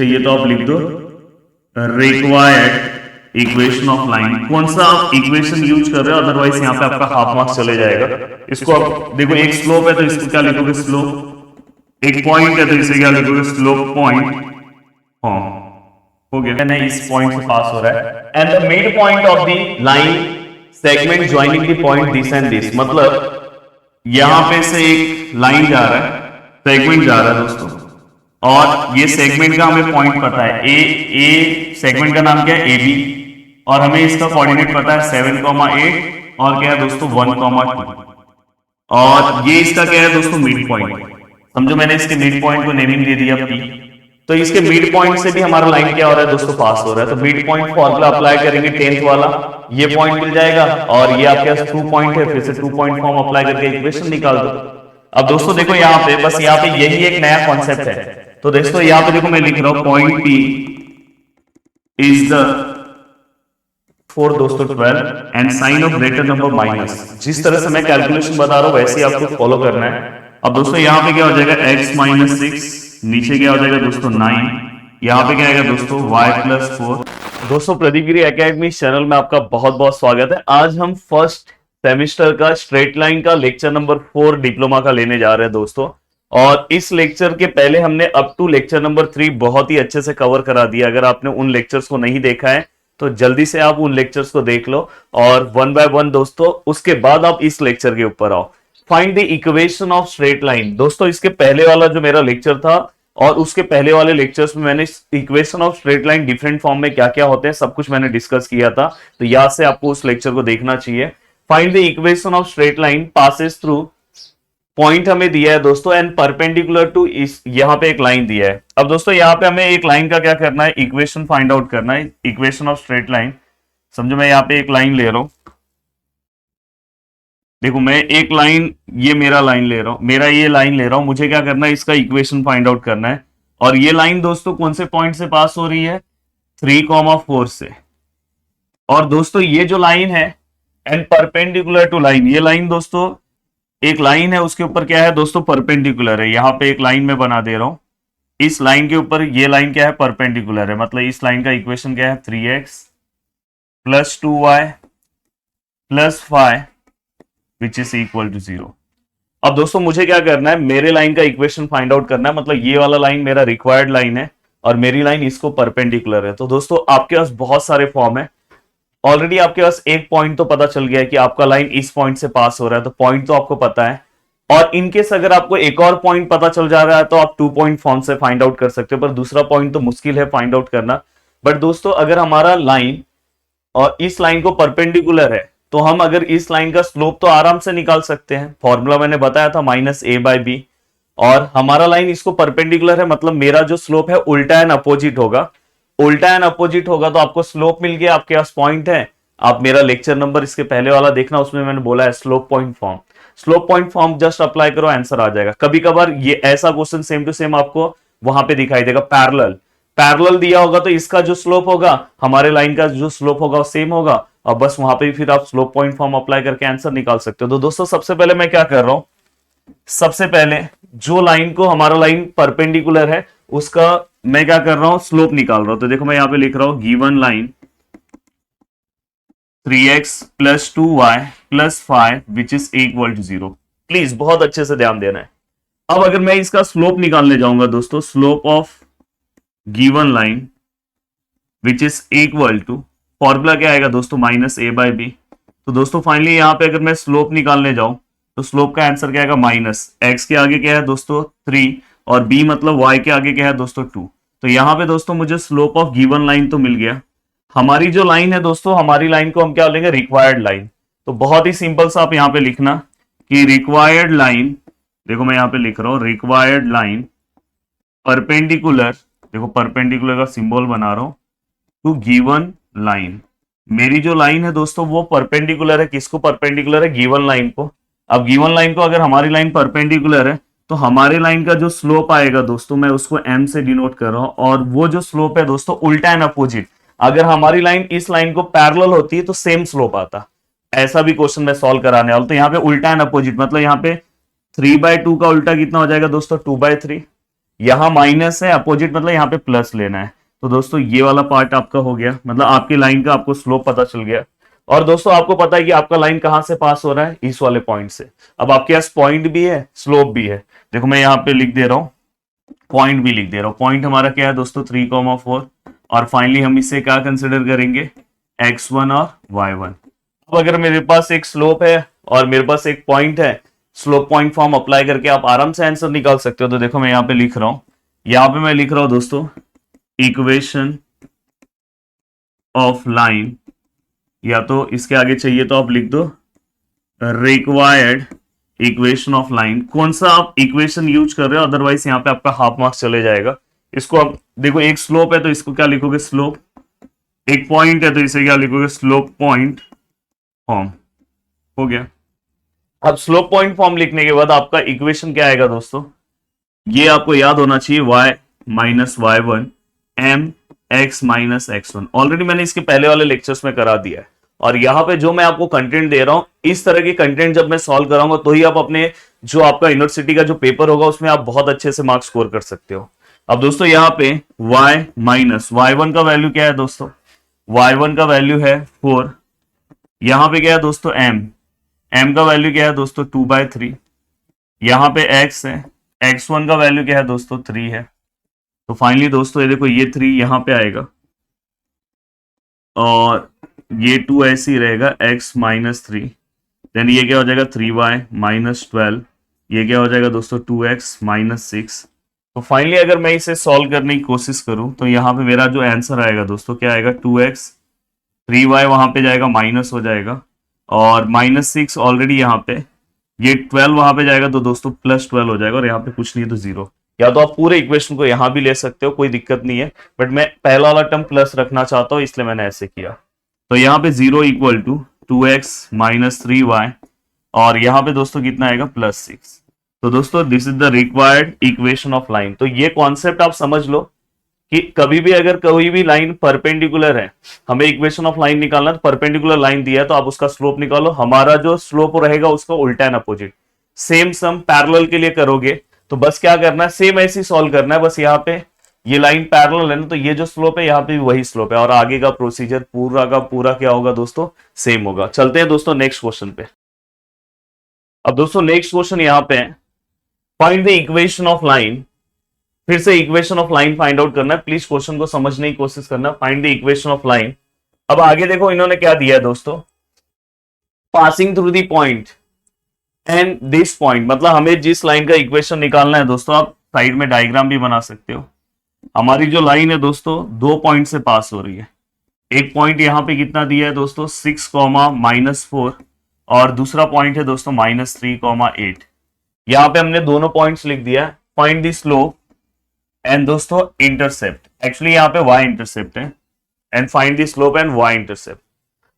चाहिए तो आप लिख दो रिक्वायर्ड इक्वेशन ऑफ लाइन। कौन सा आप इक्वेशन यूज कर रहे हो, अदरवाइज यहाँ पे आपका हाफ मार्क्स चले जाएगा। इसको आप देखो, एक स्लोप है तो इसको क्या लिखोगे स्लोप, एक पॉइंट है तो इसे क्या लिखोगे स्लोप पॉइंट। हाँ हो गया ना, इस पॉइंट से पास हो रहा है। And the mid point of the line segment joining the point this and this, मतलब यहां पे से एक लाइन जा रहा है, सेगमेंट जा रहा है दोस्तों, और ये सेगमेंट का हमें पॉइंट पता है ए सेगमेंट का नाम क्या है ए बी, और हमें इसका कोऑर्डिनेट पता है 7,8 और क्या है दोस्तों 1,2, और ये इसका क्या है दोस्तों मिड पॉइंट। समझो मैंने इसके मिड पॉइंट को नेमिंग दे दिया पी, तो इसके मिड पॉइंट से भी हमारा लाइन क्या हो रहा है दोस्तों पास हो रहा है। तो मिड पॉइंट फॉर्मूला अप्लाई करेंगे 10th वाला, ये पॉइंट मिल जाएगा, और ये आपके पास 2 पॉइंट है, फिर से 2 पॉइंट फॉर्म अप्लाई करके इक्वेशन निकाल दो। अब दोस्तों देखो यहाँ पे, बस यहाँ पे यही एक नया कॉन्सेप्ट है। तो दोस्तों यहाँ पे देखो मैं लिख रहा हूं point P is the four दोस्तों 12 and sign of greater number minus. जिस तरह से मैं कैलकुलेशन बता रहा हूं वैसे ही आपको फॉलो करना है। अब दोस्तों यहाँ पे क्या हो जाएगा x माइनस 6, नीचे क्या हो जाएगा दोस्तों 9, यहाँ पे क्या आएगा दोस्तों y प्लस 4। दोस्तों प्रदीप गिरी एकेडमी चैनल में आपका बहुत बहुत स्वागत है। आज हम फर्स्ट सेमेस्टर का स्ट्रेट लाइन का लेक्चर नंबर 4 डिप्लोमा का लेने जा रहे हैं दोस्तों, और इस लेक्चर के पहले हमने अप टू लेक्चर नंबर 3 बहुत ही अच्छे से कवर करा दिया। अगर आपने उन लेक्चर्स को नहीं देखा है तो जल्दी से आप उन लेक्चर्स को देख लो, और 1 बाय 1 दोस्तों उसके बाद आप इस लेक्चर के ऊपर आओ। Find the equation of straight line. दोस्तों इसके पहले वाला जो मेरा लेक्चर था और उसके पहले वाले लेक्चर्स में मैंने equation of straight line different form में क्या क्या होते हैं सब कुछ मैंने डिस्कस किया था, तो याद से आपको उस लेक्चर को देखना चाहिए। Find the equation of straight line passes through, point हमें दिया है दोस्तों एंड परपेंडिकुलर टू इस, यहां पे एक लाइन दिया है। अब दोस्तों यहां पे हमें एक लाइन का क्या करना है, इक्वेशन फाइंड आउट करना है, इक्वेशन ऑफ स्ट्रेट लाइन। समझो मैं यहां पे एक लाइन ले रहा हूं, देखो मैं एक लाइन, ये मेरा लाइन ले रहा हूं, मेरा ये लाइन ले रहा हूं, मुझे क्या करना है इसका इक्वेशन फाइंड आउट करना है। और ये लाइन दोस्तों कौन से पॉइंट से पास हो रही है, 3,4 से। और दोस्तों ये जो लाइन है एंड परपेंडिकुलर टू लाइन, ये लाइन दोस्तों एक लाइन है उसके ऊपर क्या है दोस्तों परपेंडिकुलर है। यहां पे एक लाइन में बना दे रहा हूं, इस लाइन के ऊपर ये लाइन क्या है परपेंडिकुलर है, मतलब इस लाइन का इक्वेशन क्या है 3x plus 2y plus 5 which is equal to 0। अब दोस्तों मुझे क्या करना है, मेरे लाइन का इक्वेशन फाइंड आउट करना है, मतलब ये वाला लाइन मेरा रिक्वायर्ड लाइन है और मेरी लाइन इसको परपेंडिकुलर है। तो दोस्तों आपके पास बहुत सारे फॉर्म है, ऑलरेडी आपके पास एक पॉइंट तो पता चल गया है कि आपका लाइन इस पॉइंट से पास हो रहा है, तो पॉइंट तो आपको पता है। और इनकेस अगर आपको एक और पॉइंट पता चल जा रहा है तो आप 2 पॉइंट फॉर्म से फाइंड आउट कर सकते हो, पर दूसरा पॉइंट तो मुश्किल है फाइंड आउट करना। बट दोस्तों अगर हमारा लाइन और इस लाइन को परपेंडिकुलर है तो हम अगर इस लाइन का स्लोप तो आराम से निकाल सकते हैं। फॉर्मूला मैंने बताया था -a/b, और हमारा लाइन इसको परपेंडिकुलर है, मतलब मेरा जो स्लोप है उल्टा एंड अपोजिट होगा। उल्टा एंड अपोजिट होगा तो आपको स्लोप मिल गया, आपके पास पॉइंट है। आप मेरा लेक्चर नंबर इसके पहले वाला देखना, उसमें मैंने बोला है slope point form. Slope point form just apply करो, आंसर आ जाएगा। कभी कभार ये ऐसा क्वेश्चन सेम टू सेम आपको वहां पे दिखाई देगा, पैरेलल दिया होगा तो इसका जो स्लोप होगा हमारे लाइन का जो स्लोप होगा वो सेम होगा, और बस वहां पे फिर आप स्लोप पॉइंट फॉर्म अप्लाई करके आंसर निकाल सकते हो। तो दोस्तों सबसे पहले मैं क्या कर रहा हूं, सबसे पहले जो लाइन को हमारा लाइन परपेंडिकुलर है उसका मैं क्या कर रहा हूं स्लोप निकाल रहा हूं। तो देखो मैं यहां पे लिख रहा हूं given line 3x plus 2y plus 5 which is equal to 0। Please बहुत अच्छे से ध्यान देना है। अब अगर मैं इसका स्लोप निकालने जाऊंगा दोस्तों, slope of given line which is equal to, formula क्या आएगा दोस्तों -a/b। तो दोस्तों फाइनली यहां पे अगर मैं स्लोप निकालने जाऊं तो स्लोप का आंसर क्या आएगा -x के आगे क्या है दोस्तों 3, और b मतलब y के आगे क्या है दोस्तों 2। तो यहां पे दोस्तों मुझे स्लोप ऑफ गिवन लाइन तो मिल गया। हमारी जो लाइन है दोस्तों, हमारी लाइन को हम क्या लेंगे रिक्वायर्ड लाइन। तो बहुत ही सिंपल सा आप यहां पे लिखना कि रिक्वायर्ड लाइन, देखो मैं यहां पे लिख रहा हूं रिक्वायर्ड लाइन परपेंडिकुलर, देखो परपेंडिकुलर का सिंबल बना रहा हूं टू गिवन लाइन। मेरी जो लाइन है दोस्तों वो परपेंडिकुलर है, किसको परपेंडिकुलर है गिवन लाइन को। अब गिवन लाइन को अगर हमारी लाइन परपेंडिकुलर है तो हमारे लाइन का जो स्लोप आएगा दोस्तों मैं उसको m से डिनोट कर रहा हूं, और वो जो स्लोप है दोस्तों उल्टा एंड अपोजिट। अगर हमारी लाइन इस लाइन को पैरेलल होती है तो सेम स्लोप आता, ऐसा भी क्वेश्चन मैं सॉल्व कराने वाला। तो यहाँ पे उल्टा एंड अपोजिट मतलब यहाँ पे 3/2 का उल्टा कितना हो जाएगा दोस्तों 2/3। यहाँ माइनस है, अपोजिट मतलब यहाँ पे प्लस लेना है। तो दोस्तों ये वाला पार्ट आपका हो गया, मतलब आपकी लाइन का आपको स्लोप पता चल गया। और दोस्तों आपको पता है कि आपका लाइन कहां से पास हो रहा है, इस वाले पॉइंट से। अब आपके पास पॉइंट भी है, स्लोप भी है। देखो मैं यहाँ पे लिख दे रहा हूं, पॉइंट भी लिख दे रहा हूं। पॉइंट हमारा क्या है दोस्तों, 3,4। और फाइनली हम इसे क्या कंसिडर करेंगे, x1 और y1। अब अगर मेरे पास एक स्लोप है और मेरे पास एक पॉइंट है, स्लोप पॉइंट फॉर्म अप्लाई करके आप आराम से आंसर निकाल सकते हो। तो देखो मैं यहाँ पे लिख रहा हूं, यहाँ पे मैं लिख रहा हूं दोस्तों, इक्वेशन ऑफ लाइन, या तो इसके आगे चाहिए तो आप लिख दो रिक्वायर्ड इक्वेशन ऑफ लाइन। कौन सा आप इक्वेशन यूज कर रहे हो, अदरवाइज यहाँ पे आपका हाफ मार्क्स चले जाएगा। इसको आप देखो, एक स्लोप है तो इसको क्या लिखोगे, स्लोप। एक पॉइंट है तो इसे क्या लिखोगे, स्लोप पॉइंट फॉर्म। हो गया। अब स्लोप पॉइंट फॉर्म लिखने के बाद आपका इक्वेशन क्या आएगा दोस्तों, ये आपको याद होना चाहिए, y minus y1 m x minus x1। Already मैंने इसके पहले वाले लेक्चर्स में करा दिया है। और यहां पे जो मैं आपको कंटेंट दे रहा हूं, इस तरह की कंटेंट जब मैं सॉल्व कराऊंगा तो ही आप अपने जो आपका यूनिवर्सिटी का जो पेपर होगा उसमें आप बहुत अच्छे से मार्क्स स्कोर कर सकते हो। अब दोस्तों यहाँ पे y माइनस y1 का वैल्यू क्या है दोस्तों, y1 का वैल्यू है 4। यहां पे क्या है दोस्तों, m का वैल्यू क्या है दोस्तों, 2/3। यहां पे x है, x1 का वैल्यू क्या है दोस्तों, 3 है। तो फाइनली दोस्तों ये देखो, ये 3 यहां पे आएगा और ये 2 ऐसे ही रहेगा, x माइनस 3। देन ये क्या हो जाएगा, 3y माइनस 12। ये क्या हो जाएगा दोस्तों, 2x माइनस 6। तो फाइनली अगर मैं इसे सॉल्व करने की कोशिश करूं तो यहाँ पे मेरा जो आंसर आएगा दोस्तों क्या आएगा, 2x, 3y वहां पे जाएगा, माइनस हो जाएगा, और माइनस 6 ऑलरेडी यहाँ पे, ये 12 वहां पे जाएगा तो दोस्तों प्लस 12 हो जाएगा, और यहाँ पे कुछ नहीं है तो 0। या तो आप पूरे इक्वेशन को यहां भी ले सकते हो, कोई दिक्कत नहीं है, बट मैं पहला वाला टर्म प्लस रखना चाहता हूं इसलिए मैंने ऐसे किया। तो यहाँ पे 0 equal to 2x minus 3y, और यहाँ पे दोस्तों कितना आएगा, +6। तो दोस्तों this is the required equation of line. तो ये कॉन्सेप्ट आप समझ लो कि कभी भी अगर कोई भी लाइन परपेंडिकुलर है, हमें इक्वेशन ऑफ लाइन निकालना, तो परपेंडिकुलर लाइन दिया है तो आप उसका स्लोप निकालो। हमारा जो स्लोप रहेगा उसका उल्टा and opposite. Same sum parallel के लिए करोगे तो बस क्या करना है, सेम ऐसे सॉल्व करना है। बस यहाँ पे ये लाइन पैरेलल है ना, तो ये जो स्लोप है यहाँ पे भी वही स्लोप है, और आगे का प्रोसीजर पूरा का पूरा क्या होगा दोस्तों, सेम होगा। चलते हैं दोस्तों नेक्स्ट क्वेश्चन पे। अब दोस्तों नेक्स्ट क्वेश्चन यहाँ पे, find the equation of line. फिर से equation of line find out करना है, प्लीज क्वेश्चन को समझने की कोशिश करना। Find the equation of line. अब आगे देखो इन्होंने क्या दिया है दोस्तों, passing through the point and this point, मतलब हमें जिस लाइन का इक्वेशन निकालना है दोस्तों, आप साइड में डायग्राम भी बना सकते हो। हमारी जो लाइन है दोस्तों, 2 पॉइंट से पास हो रही है। एक पॉइंट यहाँ पे कितना दिया है दोस्तों, 6,-4, और दूसरा पॉइंट है दोस्तों -3,8। यहाँ पे हमने दोनों पॉइंट्स लिख दिया। फाइंड द स्लोप एंड दोस्तों इंटरसेप्ट, एक्चुअली यहाँ पे y इंटरसेप्ट है, and find the slope and y intercept.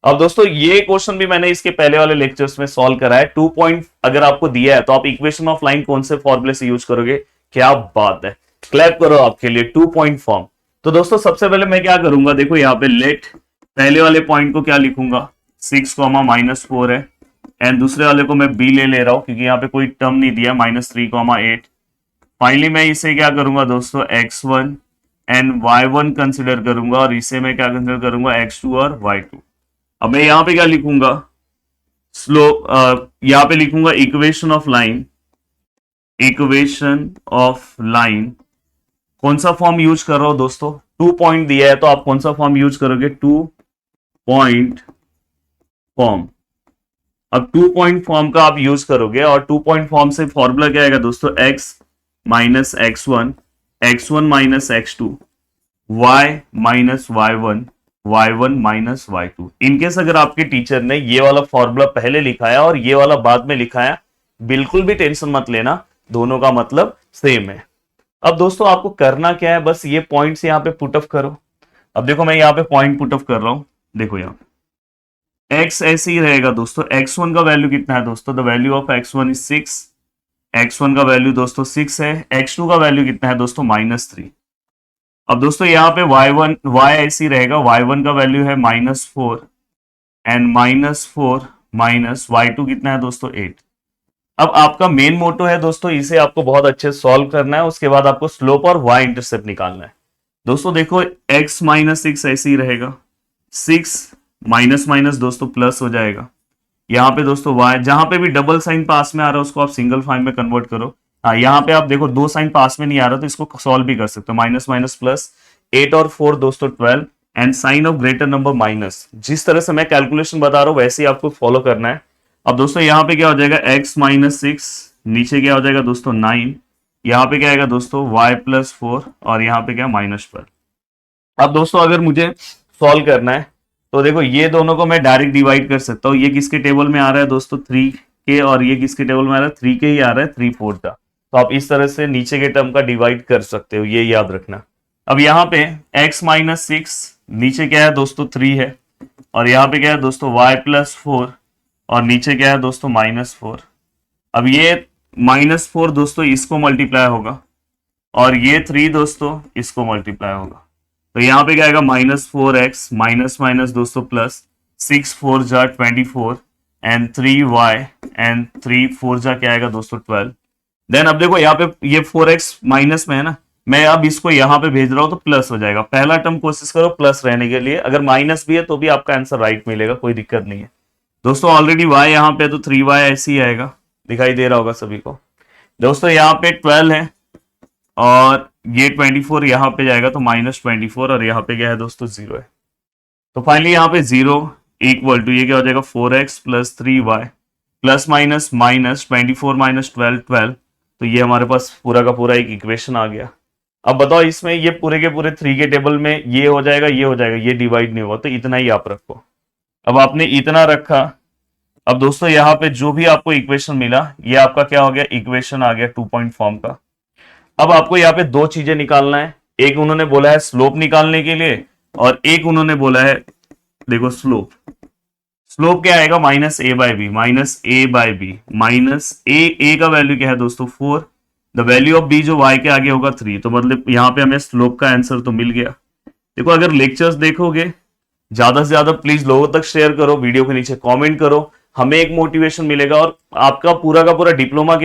अब दोस्तों ये क्वेश्चन भी मैंने इसके पहले वाले लेक्चर्स में सॉल्व करा है। 2 पॉइंट अगर आपको दिया है तो आप इक्वेशन ऑफ लाइन कौन से फॉर्मूले से यूज करोगे, क्या बात है, क्लैप करो आपके लिए, 2 पॉइंट फॉर्म। तो दोस्तों सबसे पहले मैं क्या करूंगा, देखो यहाँ पे लेट, पहले वाले पॉइंट को क्या लिखूंगा, 6,-4 है, एंड दूसरे वाले को मैं b ले रहा हूं क्योंकि यहाँ पे कोई टर्म नहीं दिया, -3,8। फाइनली मैं इसे क्या करूंगा दोस्तों, x1 एंड y1 कंसिडर करूंगा, और इसे मैं क्या कंसिडर करूंगा, x2 और y2। अब मैं यहाँ पे क्या लिखूंगा, स्लोप, यहाँ पे लिखूंगा equation of line. Equation of line कौन सा फॉर्म यूज कर रहा हो दोस्तों, 2 पॉइंट दिया है तो आप कौन सा फॉर्म यूज करोगे, 2 पॉइंट फॉर्म। अब 2 पॉइंट फॉर्म का आप यूज करोगे, और 2 पॉइंट फॉर्म से फॉर्मूला क्या आएगा दोस्तों, x minus x1, x1 minus x2, y minus y1, y1 minus y2। In case अगर आपके टीचर ने ये वाला फॉर्मूला पहले लिखा है और ये वाला बाद में लिखा है, बिल्कुल भी टेंशन मत लेना, दोनों का मतलब सेम है। अब दोस्तों आपको करना क्या है, बस ये पॉइंट्स यहाँ पे पुट ऑफ करो। अब देखो मैं यहाँ पे पॉइंट पुट ऑफ कर रहा हूं, देखो यहाँ x ऐसे ही रहेगा दोस्तों। x1 का वैल्यू कितना है दोस्तों, the value of x1 is 6। x1 का वैल्यू दोस्तों 6 है। x2 का वैल्यू कितना है दोस्तों, -3। अब दोस्तों यहाँ पे y ऐसे ही रहेगा, y1 का वैल्यू है -4, एंड -4 माइनस y2 कितना है दोस्तों, 8। अब आपका मेन मोटो है दोस्तों, इसे आपको बहुत अच्छे से सॉल्व करना है, उसके बाद आपको स्लोप और वाई इंटरसेप्ट निकालना है। दोस्तों देखो x माइनस सिक्स ऐसे ही रहेगा, 6 माइनस माइनस दोस्तों प्लस हो जाएगा। यहाँ पे दोस्तों y जहां पे भी डबल साइन पास में आ रहा है उसको आप सिंगल साइन में कन्वर्ट करो। हाँ यहाँ पे आप देखो दो साइन पास में नहीं आ रहा तो इसको सॉल्व भी कर सकते हो, माइनस माइनस प्लस, 8 और 4 दोस्तों 12 and sign of greater number minus. जिस तरह से मैं कैलकुलेशन बता रहा हूँ वैसे ही आपको फॉलो करना है। अब दोस्तों यहाँ पे क्या हो जाएगा x माइनस सिक्स, नीचे क्या हो जाएगा दोस्तों 9, यहाँ पे क्या आएगा दोस्तों y प्लस 4 और यहाँ पे क्या -12। अब दोस्तों अगर मुझे सॉल्व करना है तो देखो ये दोनों को मैं डायरेक्ट डिवाइड कर सकता हूँ। ये किसके टेबल में आ रहा है दोस्तों 3 के, और ये किसके टेबल में आ रहा है 3 के ही आ रहा है, 3/4 का। तो आप इस तरह से नीचे के टर्म का डिवाइड कर सकते हो, ये याद रखना। अब यहाँ पे x माइनस सिक्स, नीचे क्या है दोस्तों 3 है, और यहाँ पे क्या है दोस्तों y प्लस 4 और नीचे क्या है दोस्तों -4। अब ये -4 दोस्तों इसको मल्टीप्लाई होगा और ये 3 दोस्तों इसको मल्टीप्लाई होगा। तो यहाँ पे क्या आएगा -4x माइनस माइनस दोस्तों प्लस, 6 4 जा 24 एंड 3y एंड 3 4 जा क्या आएगा दोस्तों 12। देन अब देखो यहाँ पे ये 4x माइनस में है ना, मैं अब इसको यहाँ पे भेज रहा हूँ तो प्लस हो जाएगा। पहला टर्म कोशिश करो प्लस रहने के लिए, अगर माइनस भी है तो भी आपका आंसर राइट मिलेगा, कोई दिक्कत नहीं है। दोस्तों ऑलरेडी y यहाँ पे तो 3y ऐसे ही आएगा, दिखाई दे रहा होगा सभी को। दोस्तों यहाँ पे 12 है और ये 24 यहाँ पे जाएगा तो -24 और यहाँ पे क्या है दोस्तों 0 है। तो फाइनली यहाँ पे 0 इक्वल टू ये क्या हो जाएगा 4x plus 3y plus minus minus 24 minus 12 12। तो ये हमारे पास पूरा का पूरा एक इक्वेशन आ गया। अब बताओ इसमें ये पूरे के पूरे 3 के टेबल में ये हो जाएगा, ये हो जाएगा, ये डिवाइड नहीं हुआ तो इतना ही आप रखो। अब आपने इतना रखा। अब दोस्तों यहाँ पे जो भी आपको इक्वेशन मिला ये आपका क्या हो गया, इक्वेशन आ गया 2 पॉइंट फॉर्म का। अब आपको यहाँ पे दो चीजें निकालना है, एक उन्होंने बोला है स्लोप निकालने के लिए और एक उन्होंने बोला है देखो स्लोप। स्लोप क्या आएगा -a/b, -a/b माइनस ए का वैल्यू क्या है दोस्तों 4, द वैल्यू ऑफ b जो y के आगे होगा 3। तो मतलब यहाँ पे हमें स्लोप का आंसर तो मिल गया। देखो अगर लेक्चर्स देखोगे ज्यादा से ज्यादा प्लीज लोगों तक शेयर करो, वीडियो के नीचे कमेंट करो, हमें एक मोटिवेशन मिलेगा और आपका पूरा का पूरा डिप्लोमा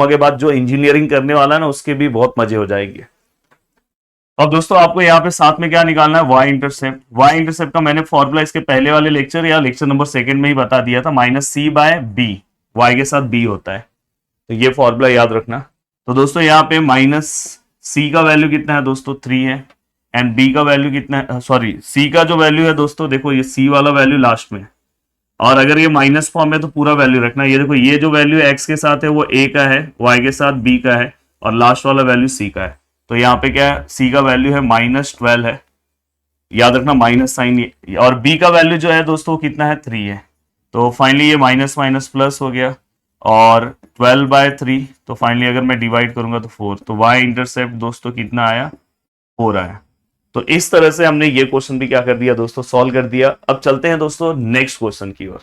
के बाद जो इंजीनियरिंग करने वाला है ना उसके भी बहुत मजे हो जाएंगे। अब दोस्तों आपको यहाँ पे साथ में क्या निकालना है, वाई इंटरसेप्ट। वाई इंटरसेप्ट का मैंने फॉर्मूला इसके पहले वाले लेक्चर या लेक्चर नंबर 2 में ही बता दिया था, -c/b, वाई के साथ b होता है, तो ये फॉर्मूला याद रखना। तो दोस्तों यहाँ पे -c का वैल्यू कितना है दोस्तों 3 है एंड b का वैल्यू कितना है, सॉरी c का जो वैल्यू है दोस्तों देखो ये c वाला वैल्यू लास्ट में, और अगर ये माइनस फॉर्म है तो पूरा वैल्यू रखना। ये देखो ये जो वैल्यू x के साथ है वो a का है, y के साथ b का है और लास्ट वाला वैल्यू c का है। तो यहाँ पे क्या है c का वैल्यू है -12 है, याद रखना माइनस साइन, और b का वैल्यू जो है दोस्तों कितना है 3 है। तो फाइनली ये माइनस माइनस प्लस हो गया और 12/3, तो फाइनली अगर मैं डिवाइड करूंगा तो 4, तो y इंटरसेप्ट दोस्तों कितना आया 4 आया। तो इस तरह से हमने ये क्वेश्चन भी क्या कर दिया दोस्तों, सॉल्व कर दिया। अब चलते हैं दोस्तों नेक्स्ट क्वेश्चन की ओर।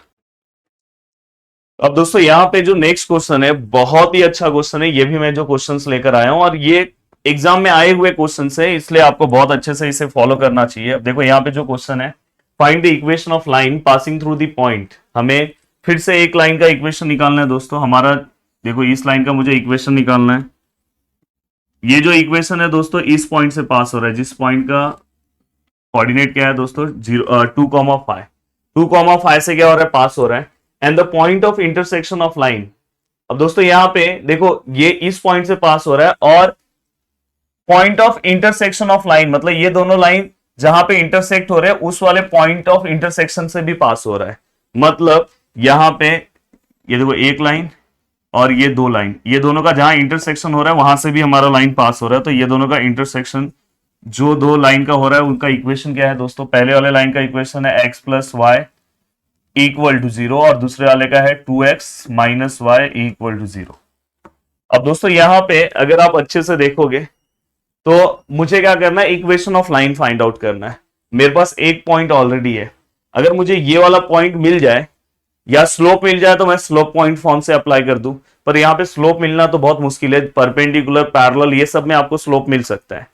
अब दोस्तों यहाँ पे जो नेक्स्ट क्वेश्चन है बहुत ही अच्छा क्वेश्चन है, ये भी मैं जो क्वेश्चंस लेकर आया हूं और ये एग्जाम में आए हुए क्वेश्चन है, इसलिए आपको बहुत अच्छे से इसे फॉलो करना चाहिए। अब देखो यहाँ पे जो क्वेश्चन है, find the equation of line passing through the point. हमें फिर से एक लाइन का इक्वेशन निकालना है दोस्तों। हमारा देखो इस लाइन का मुझे इक्वेशन निकालना है। ये जो इक्वेशन है दोस्तों इस पॉइंट से पास हो रहा है, जिस पॉइंट का कोऑर्डिनेट क्या है दोस्तों 2,5, 2,5 से क्या हो रहा है पास हो रहा है, and the point of intersection of line. अब दोस्तों यहाँ पे देखो ये इस पॉइंट से पास हो रहा है और point of intersection of line मतलब ये दोनों लाइन जहां पे इंटरसेक्ट हो रहे हैं उस वाले पॉइंट ऑफ इंटरसेक्शन से भी पास हो रहा है। मतलब यहां पे ये देखो एक लाइन और ये दो लाइन, ये दोनों का जहां इंटरसेक्शन हो रहा है वहां से भी हमारा लाइन पास हो रहा है। तो ये दोनों का इंटरसेक्शन जो दो लाइन का हो रहा है उनका इक्वेशन क्या है दोस्तों, पहले वाले लाइन का इक्वेशन है x plus y equal to 0 और दूसरे वाले का है 2x minus Y equal to 0। अब दोस्तों यहां पे अगर आप अच्छे से देखोगे तो मुझे क्या करना है, equation of line find out करना है। मेरे पास एक पॉइंट ऑलरेडी है, अगर मुझे ये वाला पॉइंट मिल जाए या स्लोप मिल जाए तो मैं स्लोप पॉइंट फॉर्म से अप्लाई कर दूं, पर यहाँ पे स्लोप मिलना तो बहुत मुश्किल है। परपेंडिकुलर, पैरेलल ये सब में आपको स्लोप मिल सकता है।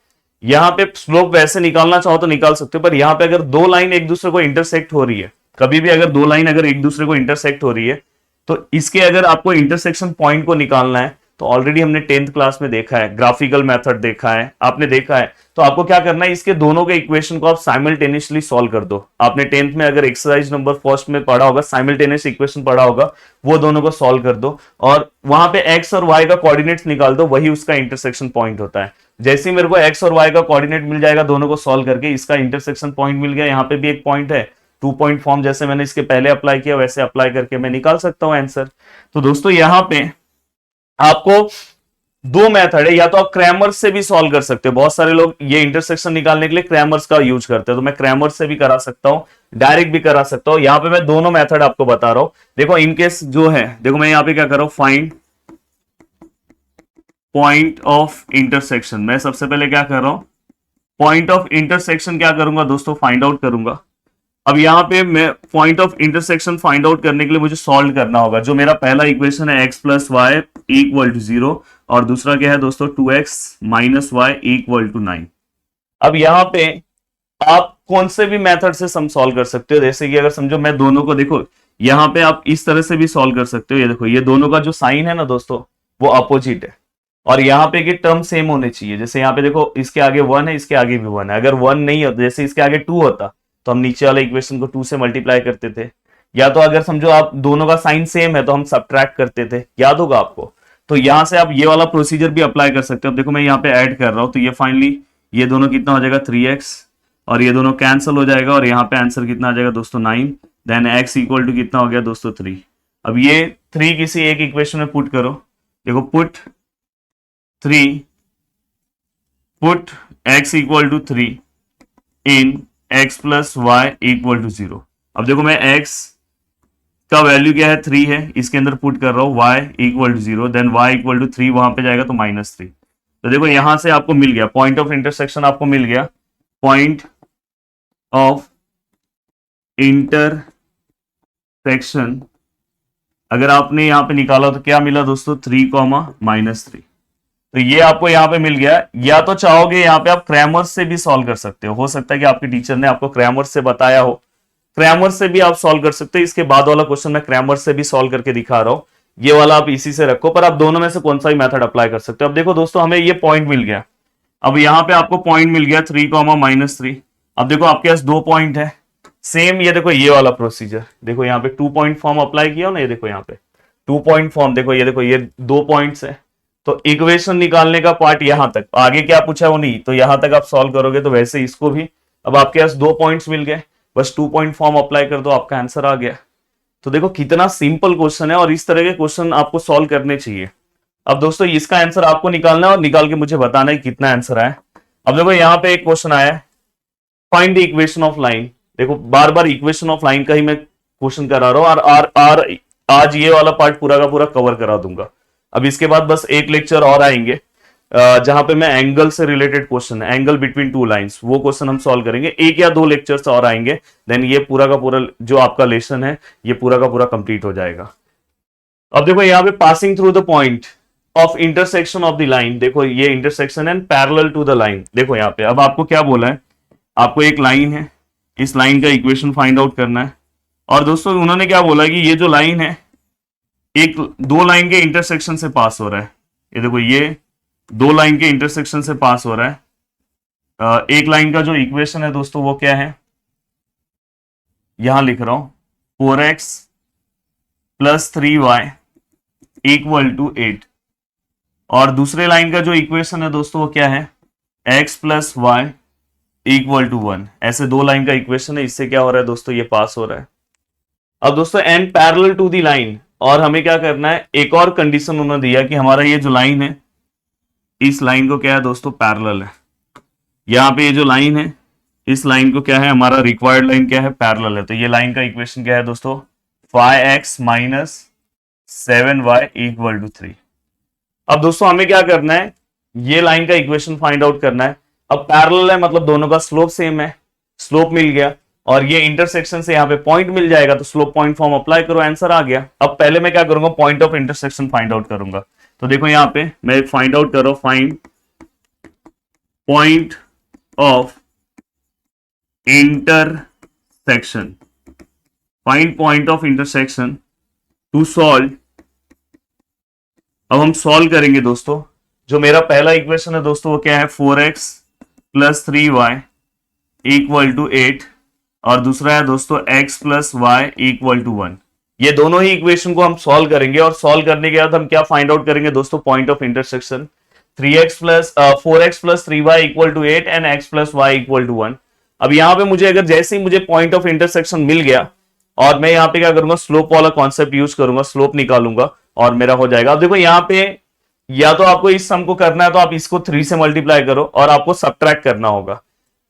यहाँ पे स्लोप वैसे निकालना चाहो तो निकाल सकते हो, पर यहाँ पे अगर दो लाइन एक दूसरे को इंटरसेक्ट हो रही है, कभी भी अगर दो लाइन अगर एक दूसरे को इंटरसेक्ट हो रही है तो इसके अगर आपको इंटरसेक्शन पॉइंट को निकालना है तो ऑलरेडी हमने 10th क्लास में देखा है, ग्राफिकल मेथड देखा है, आपने देखा है। तो आपको क्या करना है, इसके दोनों के इक्वेशन को आप साइमल्टेनियसली सॉल्व कर दो। आपने 10th में अगर एक्सरसाइज नंबर फर्स्ट में पढ़ा होगा, साइमल्टेनियस इक्वेशन पढ़ा होगा, वो दोनों को सॉल्व कर दो और वहां पे एक्स और वाई का कोऑर्डिनेट्स निकाल दो, वही उसका इंटरसेक्शन पॉइंट होता है। जैसे ही मेरे को एक्स और वाई का कोऑर्डिनेट मिल जाएगा दोनों को सॉल्व करके, इसका इंटरसेक्शन पॉइंट मिल गया, यहाँ पे भी एक पॉइंट है, 2 पॉइंट फॉर्म जैसे मैंने इसके पहले अप्लाई किया वैसे अप्लाई करके मैं निकाल सकता हूं आंसर। तो दोस्तों यहां पे आपको दो मेथड है, या तो आप क्रैमर्स से भी सॉल्व कर सकते हो। बहुत सारे लोग ये इंटरसेक्शन निकालने के लिए क्रैमर्स का यूज करते हैं, तो मैं क्रैमर्स से भी करा सकता हूं, डायरेक्ट भी करा सकता हूं। यहां पे मैं दोनों मेथड आपको बता रहा हूं। देखो इनकेस जो है, देखो मैं यहां पे क्या कर रहा हूं, फाइंड पॉइंट ऑफ इंटरसेक्शन। मैं सबसे पहले क्या कर रहा हूं, पॉइंट ऑफ इंटरसेक्शन क्या करूंगा दोस्तों, फाइंड आउट करूंगा। अब यहां पे मैं point of intersection find out करने के लिए मुझे सॉल्व करना होगा। जो मेरा पहला इक्वेशन है x plus y equal to 0 और दूसरा क्या है दोस्तों 2x minus Y equal to 9। अब यहां पे आप कौन से भी मेथड से सम सॉल्व कर सकते हो। जैसे कि अगर समझो मैं दोनों को, देखो यहां पे आप इस तरह से भी सॉल्व कर सकते हो। ये देखो ये दोनों का जो साइन है ना दोस्तों वो अपोजिट है और यहाँ पे के टर्म सेम होने चाहिए। जैसे यहाँ पे देखो इसके आगे 1 है, इसके आगे भी 1 है। अगर 1 नहीं होता, जैसे इसके आगे 2 होता तो हम नीचे वाले इक्वेशन को 2 से मल्टीप्लाई करते थे। या तो अगर समझो आप दोनों का साइन सेम है तो हम सब्ट्रैक्ट करते थे, याद होगा आपको। तो यहां से आप ये वाला प्रोसीजर भी अप्लाई कर सकते हो। अब देखो मैं यहाँ पे ऐड कर रहा हूं तो ये फाइनली ये दोनों कितना हो जाएगा 3x और ये दोनों कैंसिल हो जाएगा और यहाँ पे आंसर कितना आ जाएगा दोस्तों 9। देन x इक्वल टू कितना हो गया दोस्तों 3। अब ये 3 किसी एक इक्वेशन में पुट करो। देखो put 3 put x equal to 3 in x plus y equal to 0। अब देखो मैं x का वैल्यू क्या है 3 है, इसके अंदर पुट कर रहा हूं y equal to 0, then y equal to 3 वहां पे जाएगा तो -3। तो देखो यहां से आपको मिल गया पॉइंट ऑफ इंटरसेक्शन, आपको मिल गया पॉइंट ऑफ इंटरसेक्शन। अगर आपने यहां पे निकाला तो क्या मिला दोस्तों 3, -3। तो ये आपको यहाँ पे मिल गया। या तो चाहोगे यहाँ पे आप क्रैमर से भी सॉल्व कर सकते हो सकता है कि आपके टीचर ने आपको क्रैमर से बताया हो, क्रैमर से भी आप सॉल्व कर सकते हो। इसके बाद वाला क्वेश्चन मैं क्रैमर से भी सॉल्व करके दिखा रहा हूं, ये वाला आप इसी से रखो, पर आप दोनों में से कौन सा भी मेथड अप्लाई कर सकते हो। अब देखो दोस्तों हमें ये पॉइंट मिल गया। अब यहाँ पे आपको पॉइंट मिल गया 3, -3। अब देखो आपके पास 2 पॉइंट है सेम। ये देखो ये वाला प्रोसीजर, देखो यहाँ पे 2 पॉइंट फॉर्म अप्लाई किया ना, ये देखो यहाँ पे 2 पॉइंट फॉर्म, देखो ये 2 पॉइंट्स है। तो इक्वेशन निकालने का पार्ट यहां तक, आगे क्या पूछा वो नहीं, तो यहां तक आप सॉल्व करोगे तो वैसे इसको भी। अब आपके पास 2 पॉइंट्स मिल गए, बस 2 पॉइंट फॉर्म अप्लाई कर दो, आपका आंसर आ गया। तो देखो कितना सिंपल क्वेश्चन है और इस तरह के क्वेश्चन आपको सॉल्व करने चाहिए। अब दोस्तों इसका आंसर आपको निकालना है और निकाल के मुझे बताना है कितना आंसर आया। अब देखो यहाँ पे एक क्वेश्चन आया है, find the equation of line. देखो बार बार इक्वेशन ऑफ लाइन का ही मैं क्वेश्चन करा रहा हूं और आज ये वाला पार्ट पूरा का पूरा कवर करा दूंगा। अब इसके बाद बस एक लेक्चर और आएंगे जहां पे मैं एंगल से related question, angle between two lines, वो क्वेश्चन हम सॉल्व करेंगे। 1 या 2 लेक्चर्स और आएंगे, देन ये पूरा का पूरा जो आपका लेसन है ये पूरा का पूरा कंप्लीट हो जाएगा। अब देखो यहाँ पे passing through the point of intersection of the line, देखो ये intersection and parallel to the line. देखो यहाँ पे अब आपको क्या बोला है, आपको एक लाइन है, इस लाइन का इक्वेशन फाइंड आउट करना है। और दोस्तों उन्होंने क्या बोला कि ये जो लाइन है एक 2 लाइन के इंटरसेक्शन से पास हो रहा है। ये देखो ये 2 लाइन के इंटरसेक्शन से पास हो रहा है। एक लाइन का जो इक्वेशन है दोस्तों वो क्या है, यहां लिख रहा हूं 4x plus 3y equal to 8। और दूसरे लाइन का जो इक्वेशन है दोस्तों वो क्या है, x plus y equal to 1। ऐसे 2 लाइन का इक्वेशन है, इससे क्या हो रहा है दोस्तों ये पास हो रहा है। अब दोस्तों and parallel to the line, और हमें क्या करना है, एक और कंडीशन उन्होंने दिया कि हमारा ये जो लाइन है इस लाइन को क्या है दोस्तों पैरेलल है। यहां पे ये जो लाइन है इस लाइन को क्या है, हमारा रिक्वायर्ड लाइन क्या है पैरेलल है। तो ये लाइन का इक्वेशन क्या है दोस्तों 5x minus 7y equal to 3। अब दोस्तों हमें क्या करना है, ये लाइन का इक्वेशन फाइंड आउट करना है। अब पैरेलल है मतलब दोनों का स्लोप सेम है, स्लोप मिल गया और ये इंटरसेक्शन से यहाँ पे पॉइंट मिल जाएगा, तो स्लोप पॉइंट फॉर्म अप्लाई करो, आंसर आ गया। अब पहले मैं क्या करूंगा, point of intersection find out करूंगा। तो देखो यहाँ पे मैं फाइंड आउट कर रहा हूं, find point of intersection, find point of intersection to solve, अब हम सॉल्व करेंगे दोस्तों। जो मेरा पहला इक्वेशन है दोस्तों वो क्या है, 4x plus 3y equal to 8, और दूसरा है दोस्तों x plus y equal to 1। ये दोनों ही इक्वेशन को हम सॉल्व करेंगे, और सॉल्व करने के बाद हम क्या फाइंड आउट करेंगे दोस्तों, point of intersection. 4x plus 3y equal to 8 and x plus y equal to 1। अब यहाँ पे मुझे अगर जैसे ही मुझे पॉइंट ऑफ इंटरसेक्शन मिल गया, और मैं यहाँ पे क्या करूंगा, स्लोप वाला कॉन्सेप्ट यूज करूंगा, स्लोप निकालूंगा और मेरा हो जाएगा। अब देखो यहाँ पे या तो आपको इस सम को करना है तो आप इसको 3 से मल्टीप्लाई करो, और आपको सब्ट्रैक्ट करना होगा,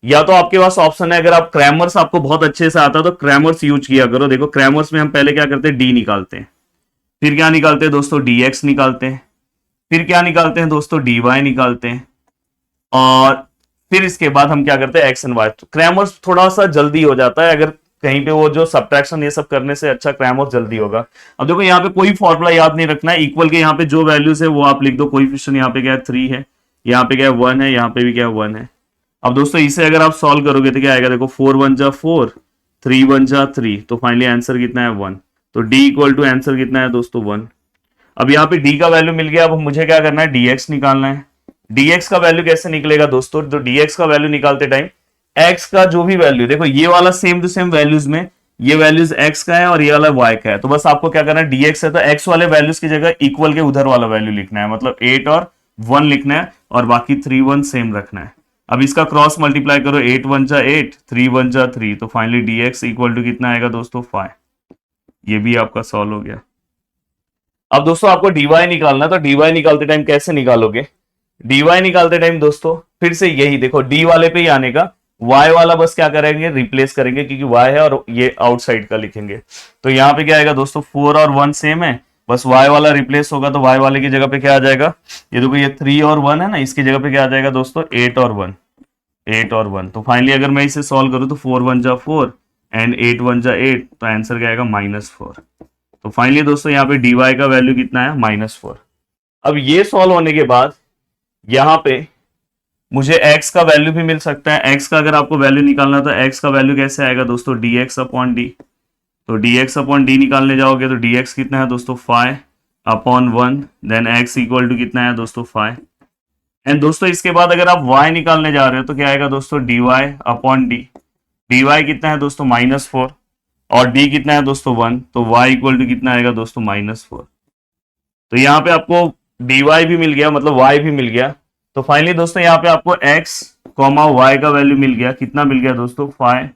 या तो आपके पास ऑप्शन है, अगर आप क्रैमर्स आपको बहुत अच्छे से आता है तो क्रैमर्स यूज किया करो। देखो क्रैमर्स में हम पहले क्या करते हैं, डी निकालते हैं, फिर क्या निकालते हैं दोस्तों, dx निकालते हैं, फिर क्या निकालते हैं दोस्तों, dy निकालते हैं, और फिर इसके बाद हम क्या करते हैं, x एंड y। तो क्रैमर्स थोड़ा सा जल्दी हो जाता है, अगर कहीं पे वो जो सब्ट्रैक्शन ये सब करने से अच्छा क्रैमर्स जल्दी होगा। अब देखो यहाँ पे कोई फॉर्मूला याद नहीं रखना है, इक्वल के यहाँ पे जो वैल्यूज है वो आप लिख दो। कोएफिशिएंट यहाँ पे क्या है, 3 है, यहाँ पे क्या है 1 है, यहाँ पे भी क्या है 1 है। अब दोस्तों इसे अगर आप सॉल्व करोगे तो क्या आएगा, देखो 4 1 जा 4, 3 1 जा 3, तो फाइनली आंसर कितना है 1। तो d इक्वल टू आंसर कितना है दोस्तों 1। अब यहाँ पे d का वैल्यू मिल गया, अब मुझे क्या करना है, dx निकालना है। dx का वैल्यू कैसे निकलेगा दोस्तों, तो dx का वैल्यू निकालते टाइम x का जो भी वैल्यू, देखो ये वाला सेम टू सेम वैल्यूज में ये वैल्यूज x का है और ये वाला y का है, तो बस आपको क्या करना है, dx है तो x वाले वैल्यूज की जगह इक्वल के उधर वाला वैल्यू लिखना है, मतलब 8 और 1 लिखना है, और बाकी 3 1 सेम रखना है। अब इसका क्रॉस मल्टीप्लाई करो, 8 1 जा 8, 3 1 जा 3, तो फाइनली dx इक्वल टू कितना आएगा दोस्तों 5। ये भी आपका सॉल्व हो गया। अब दोस्तों आपको dy निकालना है, तो dy निकालते टाइम कैसे निकालोगे, dy निकालते टाइम दोस्तों फिर से यही देखो d वाले पे ही आने का, y वाला बस क्या करेंगे, रिप्लेस करेंगे, क्योंकि y है और ये आउटसाइड का लिखेंगे। तो यहाँ पे क्या आएगा दोस्तों, 4 और 1 सेम है, बस y वाला रिप्लेस होगा, तो y वाले की जगह पे क्या आ जाएगा, ये देखो ये 3 और 1 है ना, इसकी जगह पे क्या आ जाएगा दोस्तों 8 और 1, 8 और 1। तो फाइनली अगर मैं इसे सॉल्व करूं तो 4 1 जा 4 एंड 8 1 जा 8, तो आंसर क्या आएगा -4। तो फाइनली दोस्तों यहाँ पे dy का वैल्यू कितना है, -4। अब ये सॉल्व होने के बाद यहाँ पे मुझे x का वैल्यू भी मिल सकता है। x का अगर आपको वैल्यू निकालना तो x का वैल्यू कैसे आएगा दोस्तों, dx अपॉन d। तो dx अपॉन d निकालने जाओगे तो dx कितना है दोस्तों 5 upon 1, then x equal to कितना है दोस्तों 5। एंड दोस्तों इसके बाद अगर आप y निकालने जा रहे हो तो क्या आएगा दोस्तों, dy अपॉन d। dy कितना है दोस्तों -4, और d कितना है दोस्तों 1, तो y इक्वल टू कितना आएगा दोस्तों -4। तो यहाँ पे आपको dy भी मिल गया, मतलब y भी मिल गया। तो फाइनली दोस्तों यहाँ पे आपको x कॉमा y का वैल्यू मिल गया, कितना मिल गया दोस्तों 5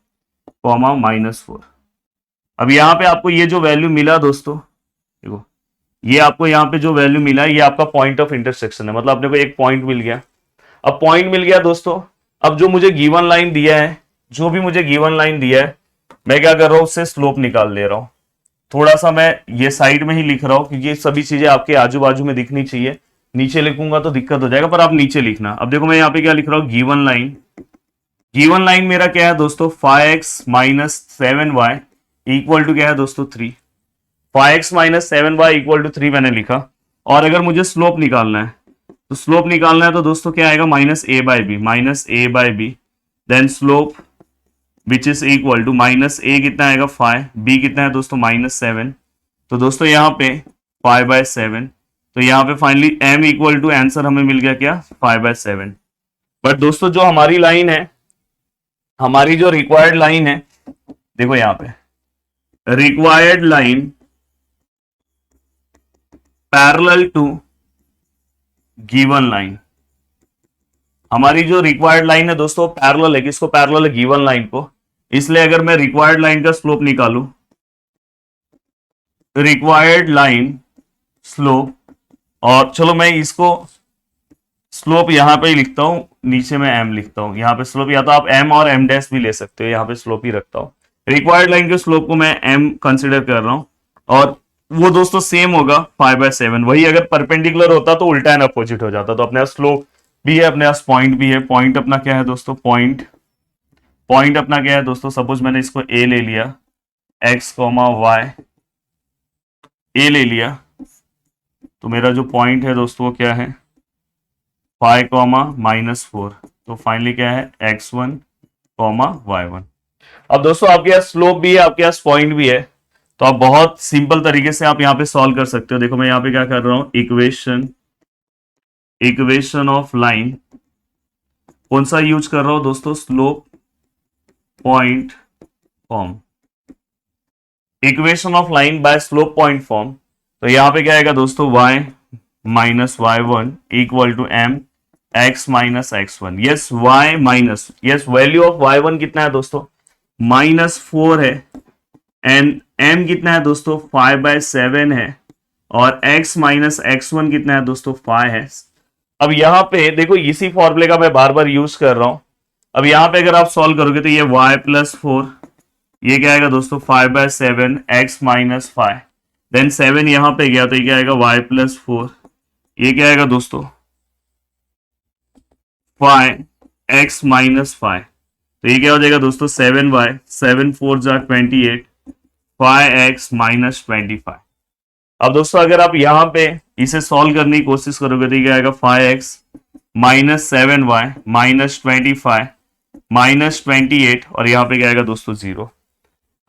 कॉमा -4। अब यहाँ पे आपको ये जो वैल्यू मिला दोस्तों, देखो ये आपको यहाँ पे जो वैल्यू मिला ये आपका पॉइंट ऑफ इंटरसेक्शन है, मतलब अपने को एक पॉइंट मिल गया। अब पॉइंट मिल गया दोस्तों, अब जो मुझे गिवन लाइन दिया है, जो भी मुझे गिवन लाइन दिया है, मैं क्या कर रहा हूं, उससे स्लोप निकाल ले रहा हूं। थोड़ा सा मैं ये साइड में ही लिख रहा हूं, क्योंकि ये सभी चीजें आपके आजू बाजू में दिखनी चाहिए। नीचे लिखूंगा तो दिक्कत हो जाएगा, पर आप नीचे लिखना। अब देखो मैं यहाँ पे क्या लिख रहा हूँ, गिवन लाइन। गिवन लाइन मेरा क्या है दोस्तों, 5x minus 7y equal to क्या है दोस्तों 3। 5x minus 7y equal to 3 मैंने लिखा। और अगर मुझे स्लोप निकालना है तो स्लोप निकालना है तो दोस्तों क्या आएगा, -a/b, then slope which is equal to -a कितना आएगा 5, b कितना है दोस्तों -7। तो दोस्तों यहाँ पे 5/7, तो यहाँ पे finally m equal to answer हमें मिल गया क्या, 5/7। बट दोस्तों जो हमारी लाइन है, हमारी जो रिक्वायर्ड लाइन है, देखो यहाँ पे required line parallel to given line, हमारी जो रिक्वायर्ड लाइन है दोस्तों पैरेलल है, किसको पैरेलल है, गिवन लाइन को। इसलिए अगर मैं रिक्वायर्ड लाइन का स्लोप निकालूं, रिक्वायर्ड लाइन स्लोप, और चलो मैं इसको स्लोप यहां पे ही लिखता हूं, नीचे में m लिखता हूं, यहां पे स्लोप या तो आप m और m डैश भी ले सकते हो, यहां पे स्लोप ही रखता हूं। रिक्वायर्ड लाइन के स्लोप को मैं m कंसिडर कर रहा हूं, और वो दोस्तों सेम होगा 5/7। वही अगर परपेंडिकुलर होता तो उल्टा एंड अपोजिट हो जाता। तो अपने पास स्लोप भी है, अपने पास पॉइंट भी है। पॉइंट अपना क्या है दोस्तों, पॉइंट अपना क्या है दोस्तों, सपोज मैंने इसको a ले लिया, x, y a ले लिया, तो मेरा जो पॉइंट है दोस्तों वो क्या है 5, -4। तो फाइनली क्या है x1, y1। अब दोस्तों आपके पास स्लोप भी है, आपके पास पॉइंट भी है, तो आप बहुत सिंपल तरीके से आप यहाँ पे सॉल्व कर सकते हो। देखो मैं यहाँ पे क्या कर रहा हूं, इक्वेशन ऑफ लाइन कौन सा यूज कर रहा हूं दोस्तों, slope point form, equation of line by slope point form. तो यहां पे क्या आएगा दोस्तों, y minus y one equal to m x minus x one. Yes y minus, yes value of y1 कितना है दोस्तों, -4 है, एंड m कितना है दोस्तों 5/7 है, और x माइनस x1 कितना है दोस्तों 5 है। अब यहां पे देखो इसी फॉर्मूले का मैं बार बार यूज कर रहा हूं। अब यहां पे अगर आप सॉल्व करोगे तो ये y+4, ये क्या आएगा दोस्तों 5/7 x माइनस 5, देन 7 यहां पे गया तो ये क्या आएगा y+4, ये क्या आएगा दोस्तों 5x माइनस 5, तो ये क्या हो जाएगा दोस्तों 7y, 7 4 जा 28, 5x माइनस 25। अब दोस्तों अगर आप यहां पे इसे सॉल्व करने की कोशिश करोगे तो ये क्या आएगा 5x minus 7y minus 25 minus 28, और यहां पे क्या आएगा दोस्तों 0।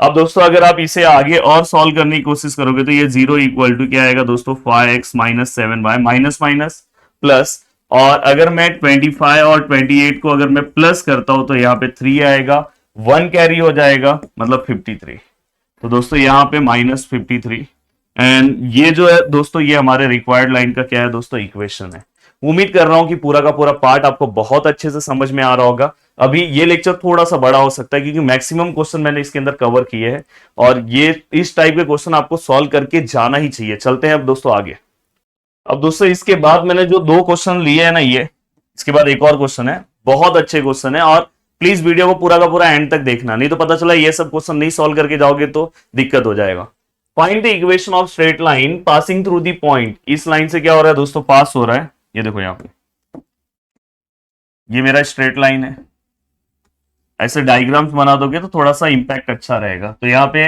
अब दोस्तों अगर आप इसे आगे और सॉल्व करने की कोशिश करोगे तो ये 0 इक्वल टू क्या आएगा दोस्तों 5x minus 7y minus minus plus, और अगर मैं 25 और 28 को अगर मैं प्लस करता हूं तो यहाँ पे 3 आएगा, 1 कैरी हो जाएगा, मतलब 53। तो दोस्तों यहाँ पे -53, एंड ये जो है दोस्तों ये हमारे रिक्वायर्ड लाइन का क्या है दोस्तों, इक्वेशन है। उम्मीद कर रहा हूं कि पूरा का पूरा पार्ट आपको बहुत अच्छे से समझ में आ रहा होगा। अभी ये लेक्चर थोड़ा सा बड़ा हो सकता है क्योंकि मैक्सिमम क्वेश्चन मैंने इसके अंदर कवर किए हैं, और ये इस टाइप के क्वेश्चन आपको सॉल्व करके जाना ही चाहिए। चलते हैं अब दोस्तों आगे। अब दोस्तों इसके बाद मैंने जो 2 क्वेश्चन लिए है ना, ये इसके बाद एक और क्वेश्चन है, बहुत अच्छे क्वेश्चन है, और प्लीज वीडियो को पूरा का पूरा एंड तक देखना, नहीं तो पता चला ये सब क्वेश्चन नहीं सॉल्व करके जाओगे तो दिक्कत हो जाएगा। Find the equation of straight line passing through the point. इस लाइन से क्या हो रहा है दोस्तों, पास हो रहा है, ये देखो यहाँ पे ये मेरा स्ट्रेट लाइन है। ऐसे डायग्राम्स बना दोगे तो थोड़ा सा इंपैक्ट अच्छा रहेगा। तो यहाँ पे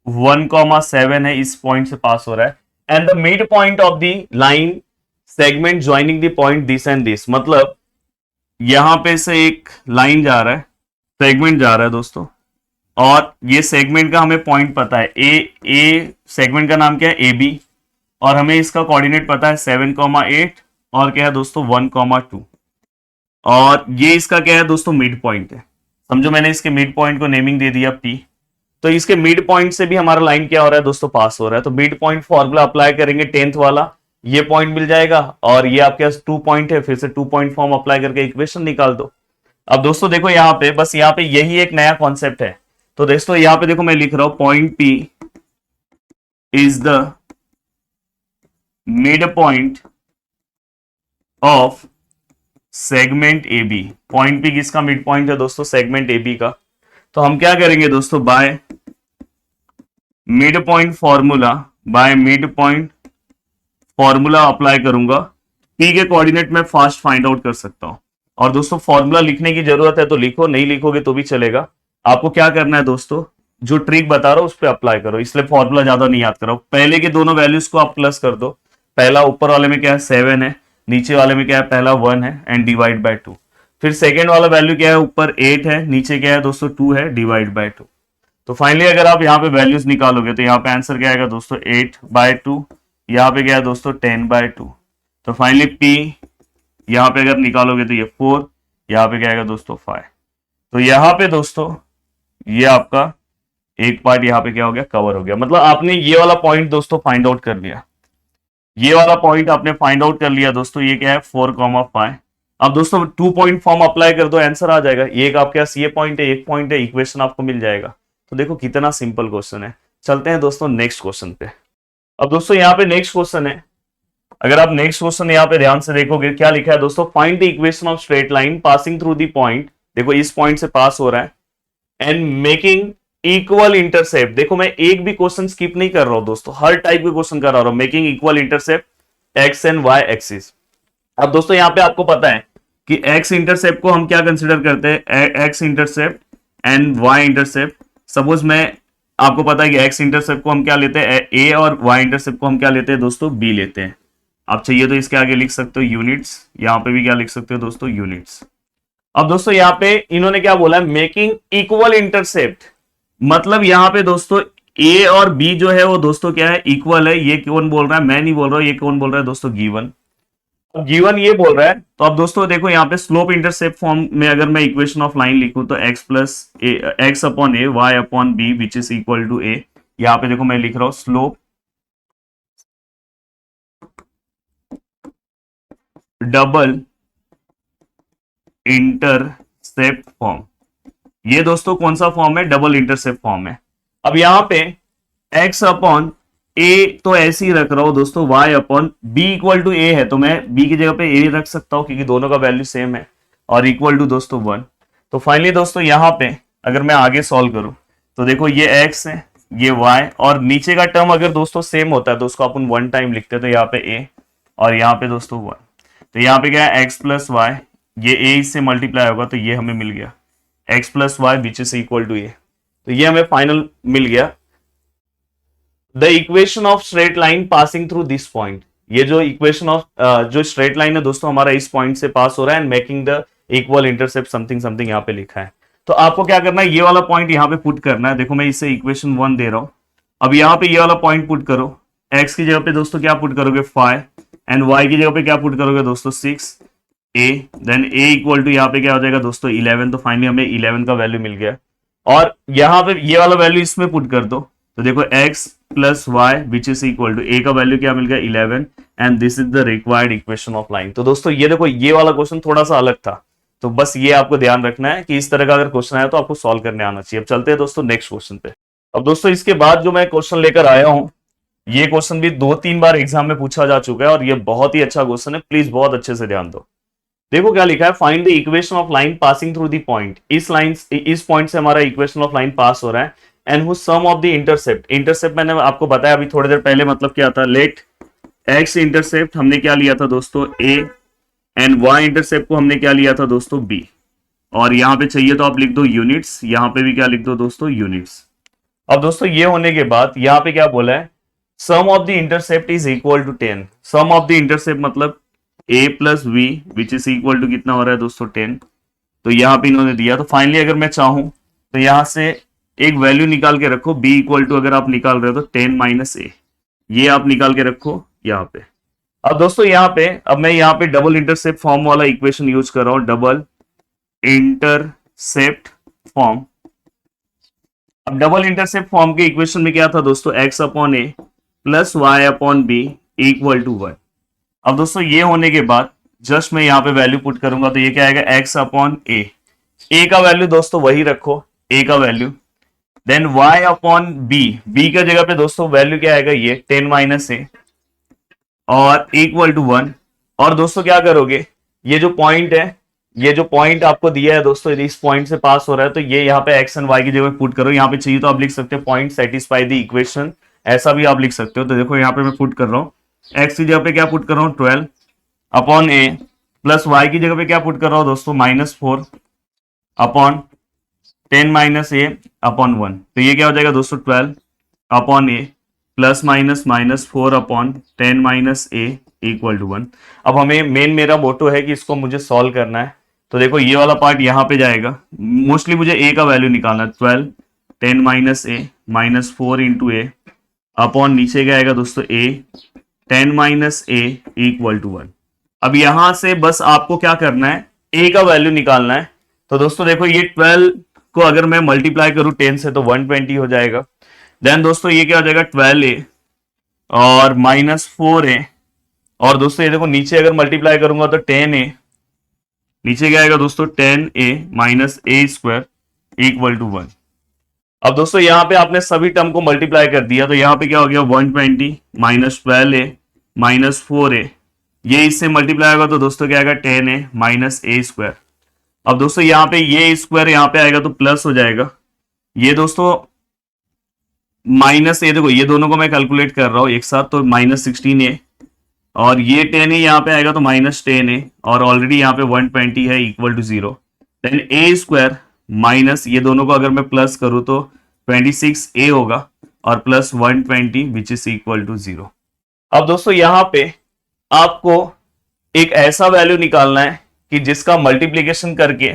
1,7 है, इस पॉइंट से पास हो रहा है, and the mid point of the line segment joining the point this and this. मतलब यहां पे से एक लाइन जा रहा है, सेगमेंट जा रहा है दोस्तों, और ये सेगमेंट का हमें पॉइंट पता है, ए सेगमेंट का नाम क्या है ए बी, और हमें इसका कोऑर्डिनेट पता है 7,8 और क्या है दोस्तों 1,2, और ये इसका क्या है दोस्तों मिड पॉइंट है। समझो मैंने इसके मिड पॉइंट को नेमिंग दे दिया P, तो इसके मिड पॉइंट से भी हमारा लाइन क्या हो रहा है दोस्तों, पास हो रहा है। तो मिड पॉइंट फॉर्मूला अप्लाई करेंगे 10th वाला, ये पॉइंट मिल जाएगा, और ये आपके पास 2 पॉइंट है, फिर से 2 पॉइंट फॉर्म अप्लाई करके इक्वेशन निकाल दो। अब दोस्तों देखो यहाँ पे बस यहाँ पे यही एक नया कॉन्सेप्ट है। तो दोस्तों यहाँ पे देखो मैं लिख रहा हूं point P is the mid point of segment A b. Point P किसका मिड पॉइंट है दोस्तों, सेगमेंट ए बी का। तो हम क्या करेंगे दोस्तों, by mid point formula, by mid point formula apply करूंगा। P के कोऑर्डिनेट में फास्ट फाइंड आउट कर सकता हूं। और दोस्तों फॉर्मूला लिखने की जरूरत है तो लिखो, नहीं लिखोगे तो भी चलेगा। आपको क्या करना है दोस्तों, जो ट्रिक बता रहा हूं उस पर अप्लाई करो, इसलिए फॉर्मूला ज्यादा नहीं याद करो। पहले के दोनों वैल्यूज को आप प्लस कर दो। पहला ऊपर वाले में क्या है 7 है, नीचे वाले में क्या है पहला 1 है, एंड डिवाइड बाय 2। फिर सेकेंड वाला वैल्यू क्या है, ऊपर 8 है, नीचे क्या है दोस्तों 2 है, डिवाइड बाय 2। तो फाइनली अगर आप यहाँ पे वैल्यूज निकालोगे तो यहाँ पे आंसर क्या आएगा दोस्तों 8/2, यहाँ पे क्या है दोस्तों 10/2। तो फाइनली P यहाँ पे अगर निकालोगे तो ये 4, यहाँ पे क्या आएगा दोस्तों 5। तो यहाँ पे दोस्तों ये आपका एक पार्ट यहाँ पे क्या हो गया, कवर हो गया। मतलब आपने ये वाला पॉइंट दोस्तों फाइंड आउट कर लिया, ये वाला पॉइंट आपने फाइंड आउट कर लिया दोस्तों। ये क्या है 4,5। अब दोस्तों 2 पॉइंट फॉर्म अप्लाई कर दो, आंसर आ जाएगा। एक आपके पास ये पॉइंट है, एक पॉइंट है, इक्वेशन आपको मिल जाएगा। तो देखो कितना सिंपल क्वेश्चन है। चलते हैं दोस्तों नेक्स्ट क्वेश्चन पे। अब दोस्तों यहाँ पे नेक्स्ट क्वेश्चन है, अगर आप नेक्स्ट क्वेश्चन यहाँ पे ध्यान से देखोगे क्या लिखा है दोस्तों, find the equation of straight line passing through the point. देखो इस पॉइंट से पास हो रहा है, एंड मेकिंग इक्वल इंटरसेप्ट। देखो मैं एक भी क्वेश्चन स्किप नहीं कर रहा हूं दोस्तों, हर टाइप के क्वेश्चन कर रहा हूं। Making equal intercept x and y axis. अब दोस्तों यहाँ पे आपको पता है कि एक्स इंटरसेप्ट को हम क्या कंसिडर करते हैं, x intercept and y intercept. Suppose मैं, आपको पता है कि एक्स इंटरसेप्ट को हम क्या लेते हैं ए, और वाई इंटरसेप्ट को हम क्या लेते हैं दोस्तों बी लेते हैं। आप चाहिए तो इसके आगे लिख सकते हो यूनिट्स, यहाँ पे भी क्या लिख सकते हो दोस्तों यूनिट्स। अब दोस्तों यहाँ पे इन्होंने क्या बोला है, मेकिंग इक्वल इंटरसेप्ट। मतलब यहाँ पे दोस्तों ए और बी जो है वो दोस्तों क्या है, इक्वल है। ये कौन बोल रहा है, मैं नहीं बोल रहा हूं, ये कौन बोल रहा है दोस्तों, गिवन। अब गिवन ये बोल रहा है, तो अब दोस्तों देखो यहाँ पे स्लोप इंटरसेप्ट फॉर्म में अगर मैं इक्वेशन ऑफ लाइन लिखूं तो x plus x upon a y upon b which is equal to a. यहाँ पे देखो मैं लिख रहा हूं स्लोप डबल इंटरसेप्ट फॉर्म। ये दोस्तों कौन सा फॉर्म है, डबल इंटरसेप्ट फॉर्म है। अब यहाँ पे x अपॉन ए तो ऐसे ही रख रहा हूं दोस्तों, y upon b equal to a है तो मैं b की जगह पे a रख सकता हूं क्योंकि दोनों का वैल्यू सेम है, और इक्वल टू दोस्तों 1। तो फाइनली दोस्तों यहाँ पे अगर मैं आगे सॉल्व करूं तो देखो ये x है, ये y, और नीचे का टर्म अगर दोस्तों सेम होता है तो उसको अपन 1 टाइम लिखते हैं, तो यहाँ पे a और यहाँ पे दोस्तों 1। तो यहाँ पे क्या है x प्लस वाई, ये a इससे मल्टीप्लाई होगा तो ये हमें मिल गया x plus y which is equal to a. तो ये हमें फाइनल मिल गया the equation of straight line passing through this point. ये जो इक्वेशन ऑफ जो स्ट्रेट लाइन है दोस्तों हमारा इस पॉइंट से पास हो रहा है and making the equal intercept something something यहाँ पे लिखा है। तो आपको क्या करना है, ये वाला पॉइंट यहाँ पे पुट करना है। देखो मैं इसे इक्वेशन 1 दे रहा हूं, अब यहाँ पे ये वाला पॉइंट पुट करो। x की जगह पे दोस्तों क्या पुट करोगे 5 एंड y की जगह पे क्या पुट करोगे दोस्तों 6 a, then a equal to यहाँ पे क्या हो जाएगा दोस्तों 11। तो फाइनली हमें 11 का वैल्यू मिल गया, और यहाँ पे ये वाला वैल्यू इसमें पुट कर दो। तो देखो x plus y which is equal to a का वैल्यू क्या मिल गया 11 and this is the required equation of line. तो दोस्तों ये देखो ये वाला क्वेश्चन थोड़ा सा अलग था, तो बस ये आपको ध्यान रखना है कि इस तरह का अगर क्वेश्चन आया तो आपको सॉल्व करने आना चाहिए। अब चलते हैं दोस्तों नेक्स्ट क्वेश्चन पे। अब दोस्तों इसके बाद जो मैं क्वेश्चन लेकर आया हूं, ये क्वेश्चन भी 2-3 बार एग्जाम में पूछा जा चुका है और ये बहुत ही अच्छा क्वेश्चन है, प्लीज बहुत अच्छे से ध्यान दो। देखो क्या लिखा है, find the equation of line passing through the point. इस पॉइंट से हमारा इक्वेशन ऑफ लाइन पास हो रहा है and who sum of the intercept. Intercept मैंने आपको बताया अभी थोड़ी देर पहले, मतलब क्या था, लेट एक्स इंटरसेप्ट हमने क्या लिया था दोस्तों a एंड y इंटरसेप्ट को हमने क्या लिया था दोस्तों b। और यहां पे चाहिए तो आप लिख दो यूनिट्स, यहां पे भी क्या लिख दो दोस्तों यूनिट्स। अब दोस्तों ये होने के बाद यहां पे क्या बोला है, sum of the intercept is equal to 10। Sum of the intercept मतलब a plus b which is equal to कितना हो रहा है दोस्तों 10। तो यहां पे इन्होंने दिया, तो फाइनली अगर मैं चाहूं तो यहां से एक वैल्यू निकाल के रखो b इक्वल टू, अगर आप निकाल रहे हो तो 10 माइनस a, ये आप निकाल के रखो यहाँ पे। अब दोस्तों यहाँ पे अब मैं यहाँ पे डबल इंटरसेप्ट फॉर्म वाला इक्वेशन यूज कर रहा हूं, डबल इंटरसेप्ट फॉर्म। अब डबल इंटरसेप्ट फॉर्म के इक्वेशन में क्या था दोस्तों, x upon a plus y upon b equal to 1। अब दोस्तों ये होने के बाद जस्ट मैं यहाँ पे वैल्यू पुट करूंगा तो ये क्या आएगा x अपॉन ए का वैल्यू दोस्तों वही रखो, a का value, then y upon b का जगह पे दोस्तों वैल्यू क्या आएगा ये 10 माइनस ए और इक्वल टू 1। और दोस्तों क्या करोगे, ये जो पॉइंट है, ये जो पॉइंट आपको दिया है दोस्तों, इस पॉइंट से पास हो रहा है तो ये यहाँ पे x एंड y की जगह पुट करो। यहाँ पे चाहिए तो आप लिख सकते हो पॉइंट सेटिस्फाई द इक्वेशन, ऐसा भी आप लिख सकते हो। तो देखो यहाँ पे मैं पुट कर रहा हूँ, x की जगह पे क्या पुट कर रहा हूँ 12 अपॉन ए, प्लस y की जगह पे क्या पुट कर रहा हूँ दोस्तों -4 अपॉन 10 माइनस ए अपॉन 1। तो ये क्या हो जाएगा दोस्तों 12 upon a plus minus -4 upon 10 minus a equal to 1। अब हमें मेन मेरा मोटो है कि इसको मुझे सॉल्व करना है। तो देखो ये वाला पार्ट यहाँ पे जाएगा, मोस्टली मुझे a का वैल्यू निकालना है, 12 10 minus a -4 into a upon नीचे क्या आएगा दोस्तों a 10 minus a equal to 1। अब यहां से बस आपको क्या करना है, a का वैल्यू निकालना है। तो दोस्तों देखो ये 12 को अगर मैं मल्टीप्लाई करूं 10 से तो 120 हो जाएगा। देन दोस्तों ये क्या हो जाएगा 12a और -4a, और दोस्तों ये देखो नीचे अगर मल्टीप्लाई करूंगा तो 10a, नीचे क्या आएगा दोस्तों 10a minus a square equal to 1। अब दोस्तों यहाँ पे आपने सभी टर्म को मल्टीप्लाई कर दिया तो यहाँ पे क्या हो गया 120 माइनस 12a माइनस 4a, ये इससे मल्टीप्लाई होगा तो दोस्तों क्या आएगा 10a माइनस ए स्क्वायर। अब दोस्तों यहाँ पे ये स्क्वायर यहाँ पे आएगा तो प्लस हो जाएगा, ये दोस्तों माइनस ए, देखो ये दोनों को मैं कैलकुलेट कर रहा हूं एक साथ, तो -16a और ये 10a यहाँ पे आएगा तो -10a, और ऑलरेडी यहाँ पे 120 है equal to 0। Then a square minus ये दोनों को अगर मैं प्लस करूं तो 26a होगा और plus 120 which is equal to 0। अब दोस्तों यहाँ पे आपको एक ऐसा वैल्यू निकालना है कि जिसका मल्टीप्लीकेशन करके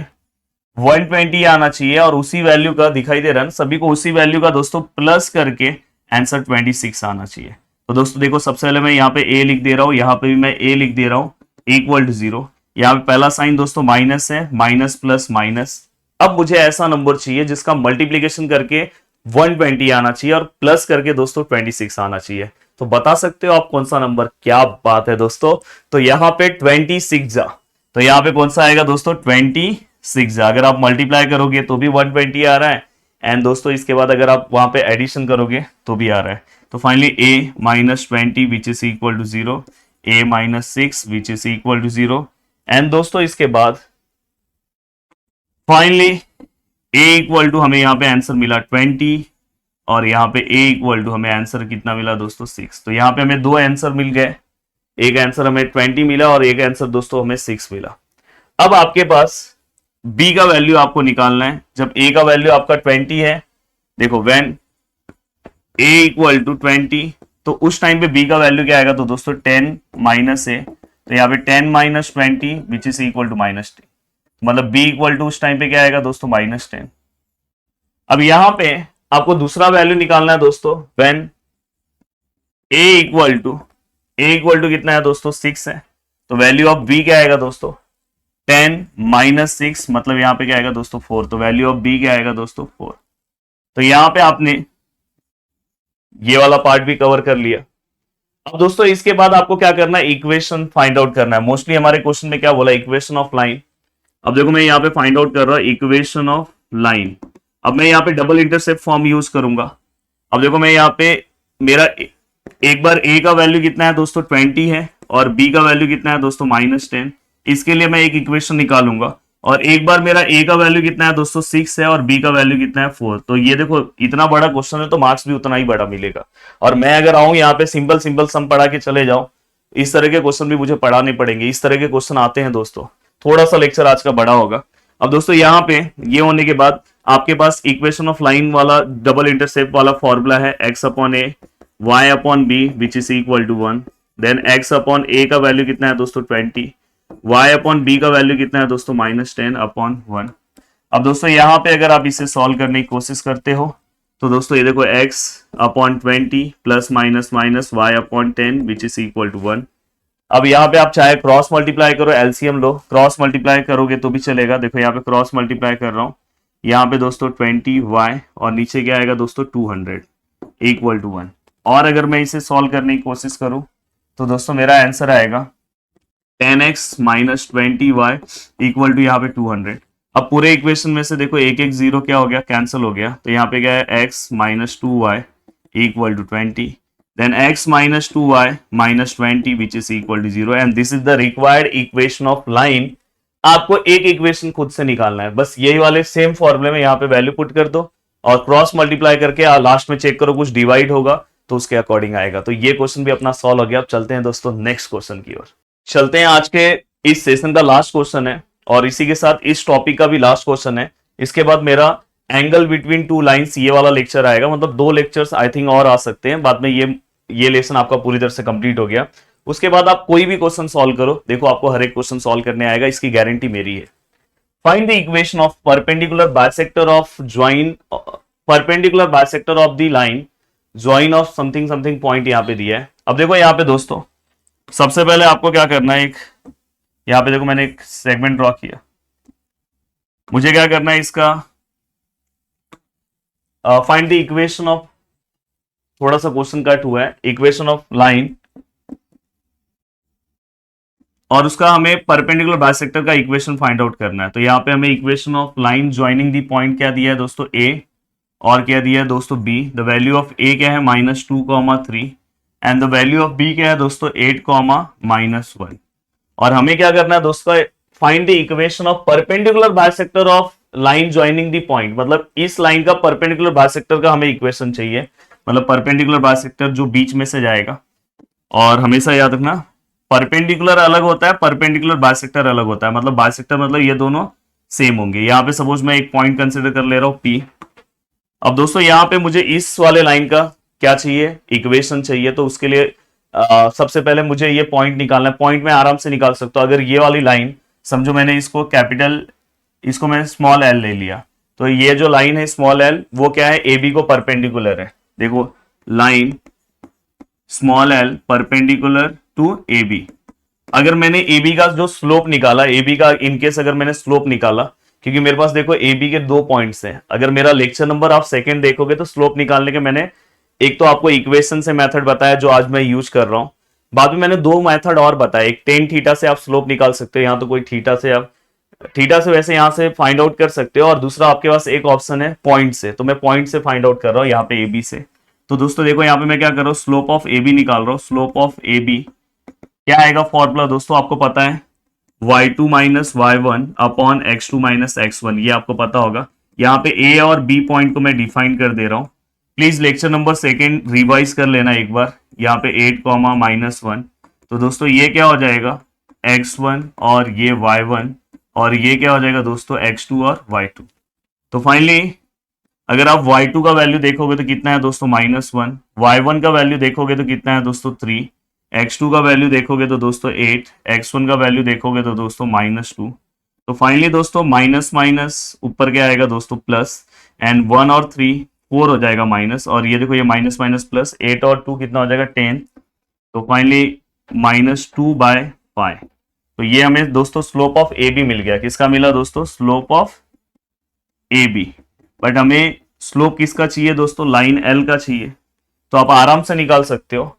120 आना चाहिए और उसी वैल्यू का दिखाई दे रहा है ना सभी को, उसी वैल्यू का दोस्तों प्लस करके आंसर 26 आना चाहिए। तो दोस्तों देखो सबसे पहले मैं यहाँ पे ए लिख दे रहा हूं, यहाँ पे भी मैं ए लिख दे रहा हूं इक्वल टू 0। यहाँ पे पहला साइन दोस्तों माइनस है, माइनस प्लस माइनस। अब मुझे ऐसा नंबर चाहिए जिसका मल्टीप्लीकेशन करके 120 आना चाहिए और प्लस करके दोस्तों 26 आना चाहिए। तो बता सकते हो आप कौन सा नंबर? क्या बात है दोस्तों। तो यहाँ पे 26 जा, तो यहाँ पे कौन सा आएगा दोस्तों? 26। अगर आप मल्टीप्लाई करोगे तो भी 120 आ रहा है, एंड दोस्तों इसके बाद अगर आप वहां पे एडिशन करोगे तो भी आ रहा है। तो finally a minus 20 which is equal to 0, a minus 6 which is equal to 0। And दोस्तों इसके बाद फाइनली a इक्वल टू हमें यहाँ पे आंसर मिला 20 और यहाँ पे a इक्वल टू हमें आंसर कितना मिला दोस्तों? 6। तो यहाँ पे हमें दो आंसर मिल गए, एक आंसर हमें 20 मिला और एक आंसर दोस्तों हमें 6 मिला। अब आपके पास b का वैल्यू आपको निकालना है। जब a का वैल्यू आपका 20 है, देखो व्हेन a इक्वल टू 20, तो उस टाइम पे b का वैल्यू क्या आएगा? तो दोस्तों 10 माइनस है, तो यहाँ पे 10 minus 20 which is equal to -10, मतलब b इक्वल टू उस टाइम पे क्या आएगा दोस्तों? -10। अब यहां पे आपको दूसरा वैल्यू निकालना है दोस्तों, व्हेन a इक्वल टू कितना है दोस्तों? 6 है। तो वैल्यू ऑफ b क्या आएगा दोस्तों? 10 माइनस 6, मतलब यहां पे क्या आएगा दोस्तों? 4। तो वैल्यू ऑफ b क्या आएगा दोस्तों? 4। तो यहां पे आपने ये वाला पार्ट भी कवर कर लिया। अब दोस्तों इसके बाद आपको क्या करना है? इक्वेशन फाइंड आउट करना है। मोस्टली हमारे क्वेश्चन में क्या बोला? Equation of line. अब देखो मैं यहाँ पे फाइंड आउट कर रहा हूं इक्वेशन ऑफ लाइन। अब मैं यहाँ पे डबल इंटरसेप्ट फॉर्म यूज करूंगा। अब देखो मैं यहाँ पे मेरा एक बार a का वैल्यू कितना है दोस्तों? 20 है और b का वैल्यू कितना है दोस्तों? -10। इसके लिए मैं एक इक्वेशन निकालूंगा। और एक बार मेरा a का वैल्यू कितना है दोस्तों? 6 है और b का वैल्यू कितना है? 4। तो ये देखो इतना बड़ा क्वेश्चन है तो मार्क्स भी उतना ही बड़ा मिलेगा। और मैं अगर आऊं यहाँ पे सिंपल सिंपल सम पढ़ा के चले जाऊं, इस तरह के क्वेश्चन भी मुझे पढ़ाने पड़ेंगे। इस तरह के क्वेश्चन आते हैं दोस्तों। थोड़ा सा लेक्चर आज का बड़ा होगा। अब दोस्तों यहाँ पे ये होने के बाद आपके पास इक्वेशन ऑफ लाइन वाला डबल इंटरसेप्ट वाला फॉर्मूला है x upon a y upon b which is equal to 1। Then x upon a का वैल्यू कितना है दोस्तों? 20। y अपॉन बी का वैल्यू कितना है दोस्तों? -10 अपॉन 1। अब दोस्तों यहाँ पे अगर आप इसे सॉल्व करने की कोशिश करते हो तो दोस्तों ये देखो x upon 20 plus minus minus y upon 10 which is equal to 1। अब यहाँ पे आप चाहे क्रॉस मल्टीप्लाई करो, एलसीएम लो, क्रॉस मल्टीप्लाई करोगे तो भी चलेगा। देखो यहाँ पे क्रॉस मल्टीप्लाई कर रहा हूँ, यहाँ पे दोस्तों 20y और नीचे क्या आएगा दोस्तों? 200 इक्वल टू 1। और अगर मैं इसे सॉल्व करने की कोशिश करूं तो दोस्तों मेरा आंसर आएगा 10x minus 20y equal to यहाँ पे 200। अब पूरे इक्वेशन में से देखो एक एक जीरो क्या हो गया? कैंसिल हो गया। तो यहाँ पे क्या है? x minus 2y equal to 20। Then x minus 2y minus 20 which is equal to 0 and this is the required equation of line. आपको एक इक्वेशन खुद से निकालना है, बस यही वाले सेम फॉर्मूले में यहाँ पे वैल्यू पुट कर दो और क्रॉस मल्टीप्लाई करके लास्ट में चेक करो कुछ डिवाइड होगा तो उसके अकॉर्डिंग आएगा। तो ये क्वेश्चन भी अपना सॉल्व हो गया। अब चलते हैं दोस्तों नेक्स्ट क्वेश्चन की ओर। चलते हैं, आज के इस सेशन का लास्ट क्वेश्चन है और इसी के साथ इस टॉपिक का भी लास्ट क्वेश्चन है। इसके बाद मेरा एंगल बिटवीन टू लाइंस ये वाला लेक्चर आएगा, मतलब 2 लेक्चर्स आई थिंक और आ सकते हैं बाद में। ये लेसन आपका पूरी तरह से कंप्लीट हो गया। उसके बाद आप कोई भी क्वेश्चन सॉल्व करो, देखो आपको हर एक क्वेश्चन सॉल्व करने आएगा, इसकी गारंटी मेरी है। Find the equation of perpendicular bisector of join perpendicular bisector of the line join of something something point यहाँ पे दिया है। अब देखो यहाँ पे दोस्तों सबसे पहले आपको क्या करना है, एक यहाँ पे देखो मैंने एक सेगमेंट ड्रॉ किया। मुझे क्या करना है इसका फाइंड द इक्वेशन ऑफ, थोड़ा सा क्वेश्चन कट हुआ है, इक्वेशन ऑफ लाइन और उसका हमें परपेंडिकुलर बाइसेक्टर का इक्वेशन फाइंड आउट करना है। तो यहाँ पे हमें equation of line joining the point क्या दिया है दोस्तों? ए और क्या दिया है दोस्तों? B. The value of A क्या है? -2, 3 and the value of B क्या है दोस्तों? 8, -1। और हमें क्या करना है दोस्तों? Find the equation of perpendicular bisector of line joining the point, मतलब इस लाइन का परपेंडिकुलर बाइसेक्टर का हमें इक्वेशन चाहिए, मतलब परपेंडिकुलर बाइसेक्टर जो बीच में से जाएगा। और हमेशा याद रखना परपेंडिकुलर अलग होता है, परपेंडिकुलर बाइसेक्टर अलग होता है। मतलब बाइसेक्टर मतलब ये दोनों सेम होंगे। यहाँ पे सपोज मैं एक पॉइंट कंसिडर कर ले रहा हूँ P। अब दोस्तों यहाँ पे मुझे इस वाले लाइन का क्या चाहिए? इक्वेशन चाहिए। तो उसके लिए सबसे पहले मुझे ये पॉइंट निकालना है। पॉइंट में आराम से निकाल सकता हूँ। अगर ये वाली लाइन समझो मैंने इसको कैपिटल इसको मैंने स्मॉल एल ले लिया, तो ये जो लाइन है स्मॉल एल वो क्या है, ए बी को परपेंडिकुलर है। देखो line small L perpendicular to A B. अगर मैंने ए बी का जो स्लोप निकाला, ए बी का इनकेस अगर मैंने स्लोप निकाला, क्योंकि मेरे पास देखो ए बी के 2 पॉइंट्स हैं, अगर मेरा लेक्चर नंबर आप सेकंड देखोगे तो स्लोप निकालने के मैंने एक तो आपको इक्वेशन से मेथड बताया जो आज मैं यूज कर रहा हूं, बाद में मैंने 2 मेथड और बताया, एक टेन थीटा से आप स्लोप निकाल सकते हो, यहाँ तो कोई थीटा से आप थीटा से वैसे यहां से फाइंड आउट कर सकते हो, और दूसरा आपके पास एक ऑप्शन है पॉइंट से, तो मैं पॉइंट से फाइंड आउट कर रहा हूं यहाँ पे ए बी से। तो दोस्तों देखो यहाँ पे मैं क्या कर रहा हूँ, स्लोप ऑफ ए बी निकाल रहा हूँ। स्लोप ऑफ ए बी क्या आएगा फॉर्मूला दोस्तों, आपको पता है y2 minus y1 upon x2 minus x1, ये आपको पता होगा। यहाँ पे a और b पॉइंट को मैं डिफाइन कर दे रहा हूँ, please lecture number second revise कर लेना एक बार। यहाँ पे 8 कॉमा माइनस 1, तो दोस्तों ये क्या हो जाएगा x1 और ये y1, और ये क्या हो जाएगा दोस्तों x2 और y2। तो फाइनली अगर आप y2 का वैल्यू देखोगे तो कितना है दोस्तों -1, y1 का वैल्यू देखोगे तो कितना है दोस्तों 3, x2 का वैल्यू देखोगे तो दोस्तों 8, x1 का वैल्यू देखोगे तो दोस्तों -2। तो फाइनली दोस्तों माइनस माइनस ऊपर क्या आएगा दोस्तों प्लस, एंड 1 और 3 4 हो जाएगा माइनस, और ये देखो ये माइनस माइनस प्लस 8 और 2 कितना हो जाएगा 10, तो फाइनली -2/5। तो ये हमें दोस्तों स्लोप ऑफ ए बी मिल गया। किसका मिला दोस्तों, slope of A B. But हमें स्लोप किसका चाहिए दोस्तों, लाइन एल का चाहिए, तो आप आराम से निकाल सकते हो।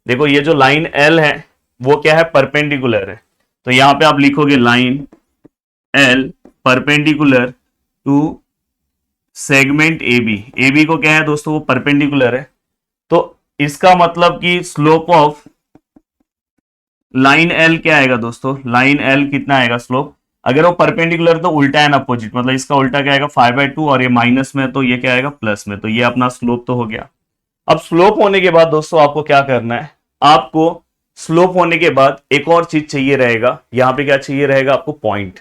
देखो ये जो लाइन एल है वो क्या है, परपेंडिकुलर है, तो यहां पे आप लिखोगे line L perpendicular to segment A B. A B को क्या है दोस्तों, वो परपेंडिकुलर है, तो इसका मतलब कि स्लोप ऑफ लाइन एल क्या आएगा दोस्तों, लाइन एल कितना आएगा स्लोप, अगर वो परपेंडिकुलर तो उल्टा एंड अपोजिट, मतलब इसका उल्टा क्या आएगा 5/2, और ये माइनस में तो ये क्या आएगा प्लस में, तो ये अपना स्लोप तो हो गया। अब स्लोप होने के बाद दोस्तों आपको क्या करना है, आपको स्लोप होने के बाद एक और चीज चाहिए रहेगा, यहां पे क्या चाहिए रहेगा आपको, पॉइंट।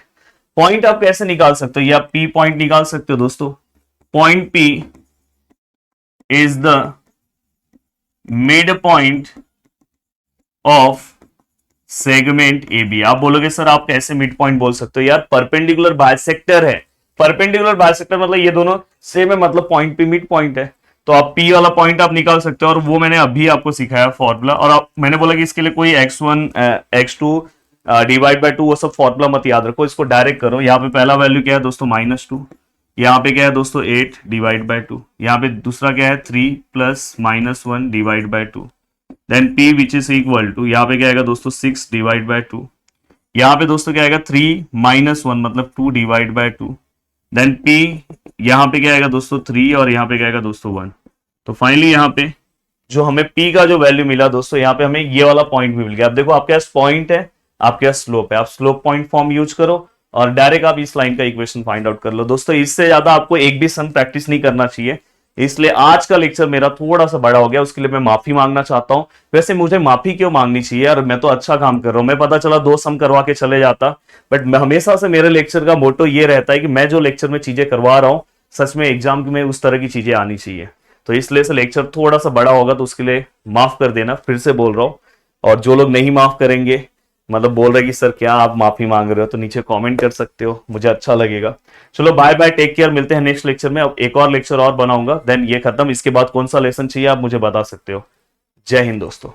पॉइंट आप कैसे निकाल सकते हो, ये आप पी पॉइंट निकाल सकते हो दोस्तों। Point P is the mid point of segment A B. आप बोलोगे सर आप कैसे मिड पॉइंट बोल सकते हो, यार परपेंडिकुलर बाइसेक्टर है, परपेंडिकुलर बाइसेक्टर मतलब ये दोनों सेम है, मतलब पॉइंट पी मिड पॉइंट है, तो आप पी वाला पॉइंट आप निकाल सकते हो, और वो मैंने अभी आपको सिखाया फॉर्मूला। और आप मैंने बोला कि इसके लिए कोई x1 x2 डिवाइड बाय 2 वो सब फॉर्मूला मत याद रखो, इसको डायरेक्ट करो। यहाँ पे पहला वैल्यू क्या है दोस्तों -2, यहाँ पे क्या है दोस्तों 8 डिवाइड बाय 2, यहाँ पे दूसरा क्या है 3 plus -1 divide by 2, then p which is equal to, यहाँ पे क्या आएगा दोस्तों 6 डिवाइड बाय 2, यहाँ पे दोस्तों क्या आएगा 3 -1 मतलब 2 डिवाइड बाय 2, देन p यहाँ पे क्या आएगा दोस्तों 3, और यहाँ पे क्या आएगा दोस्तों 1। तो फाइनली यहाँ पे जो हमें p का जो वैल्यू मिला दोस्तों, यहाँ पे हमें ये वाला पॉइंट भी मिल गया। अब देखो आपके पास पॉइंट है, आपके पास स्लोप है, आप स्लोप पॉइंट फॉर्म यूज करो और डायरेक्ट आप इस लाइन का इक्वेशन फाइंड आउट कर लो दोस्तों। इससे ज्यादा आपको एक भी सन प्रैक्टिस नहीं करना चाहिए, इसलिए आज का लेक्चर मेरा थोड़ा सा बड़ा हो गया, उसके लिए मैं माफी मांगना चाहता हूं। वैसे मुझे माफी क्यों मांगनी चाहिए यार, मैं तो अच्छा काम कर रहा हूं, मैं पता चला 2 सम करवा के चले जाता, बट हमेशा से मेरे लेक्चर का मोटो ये रहता है कि मैं जो लेक्चर में चीजें करवा रहा हूं सच में एग्जाम में उस तरह की चीजें आनी चाहिए। तो इसलिए से लेक्चर थोड़ा सा बड़ा होगा, तो उसके लिए माफ कर देना, फिर से बोल रहा हूं। और जो लोग नहीं माफ करेंगे, मतलब बोल रहे कि सर क्या आप माफी मांग रहे हो, तो नीचे कमेंट कर सकते हो, मुझे अच्छा लगेगा। चलो बाय बाय, टेक केयर, मिलते हैं नेक्स्ट लेक्चर में। अब एक और लेक्चर और बनाऊंगा, देन ये खत्म, इसके बाद कौन सा लेसन चाहिए आप मुझे बता सकते हो। जय हिंद दोस्तों।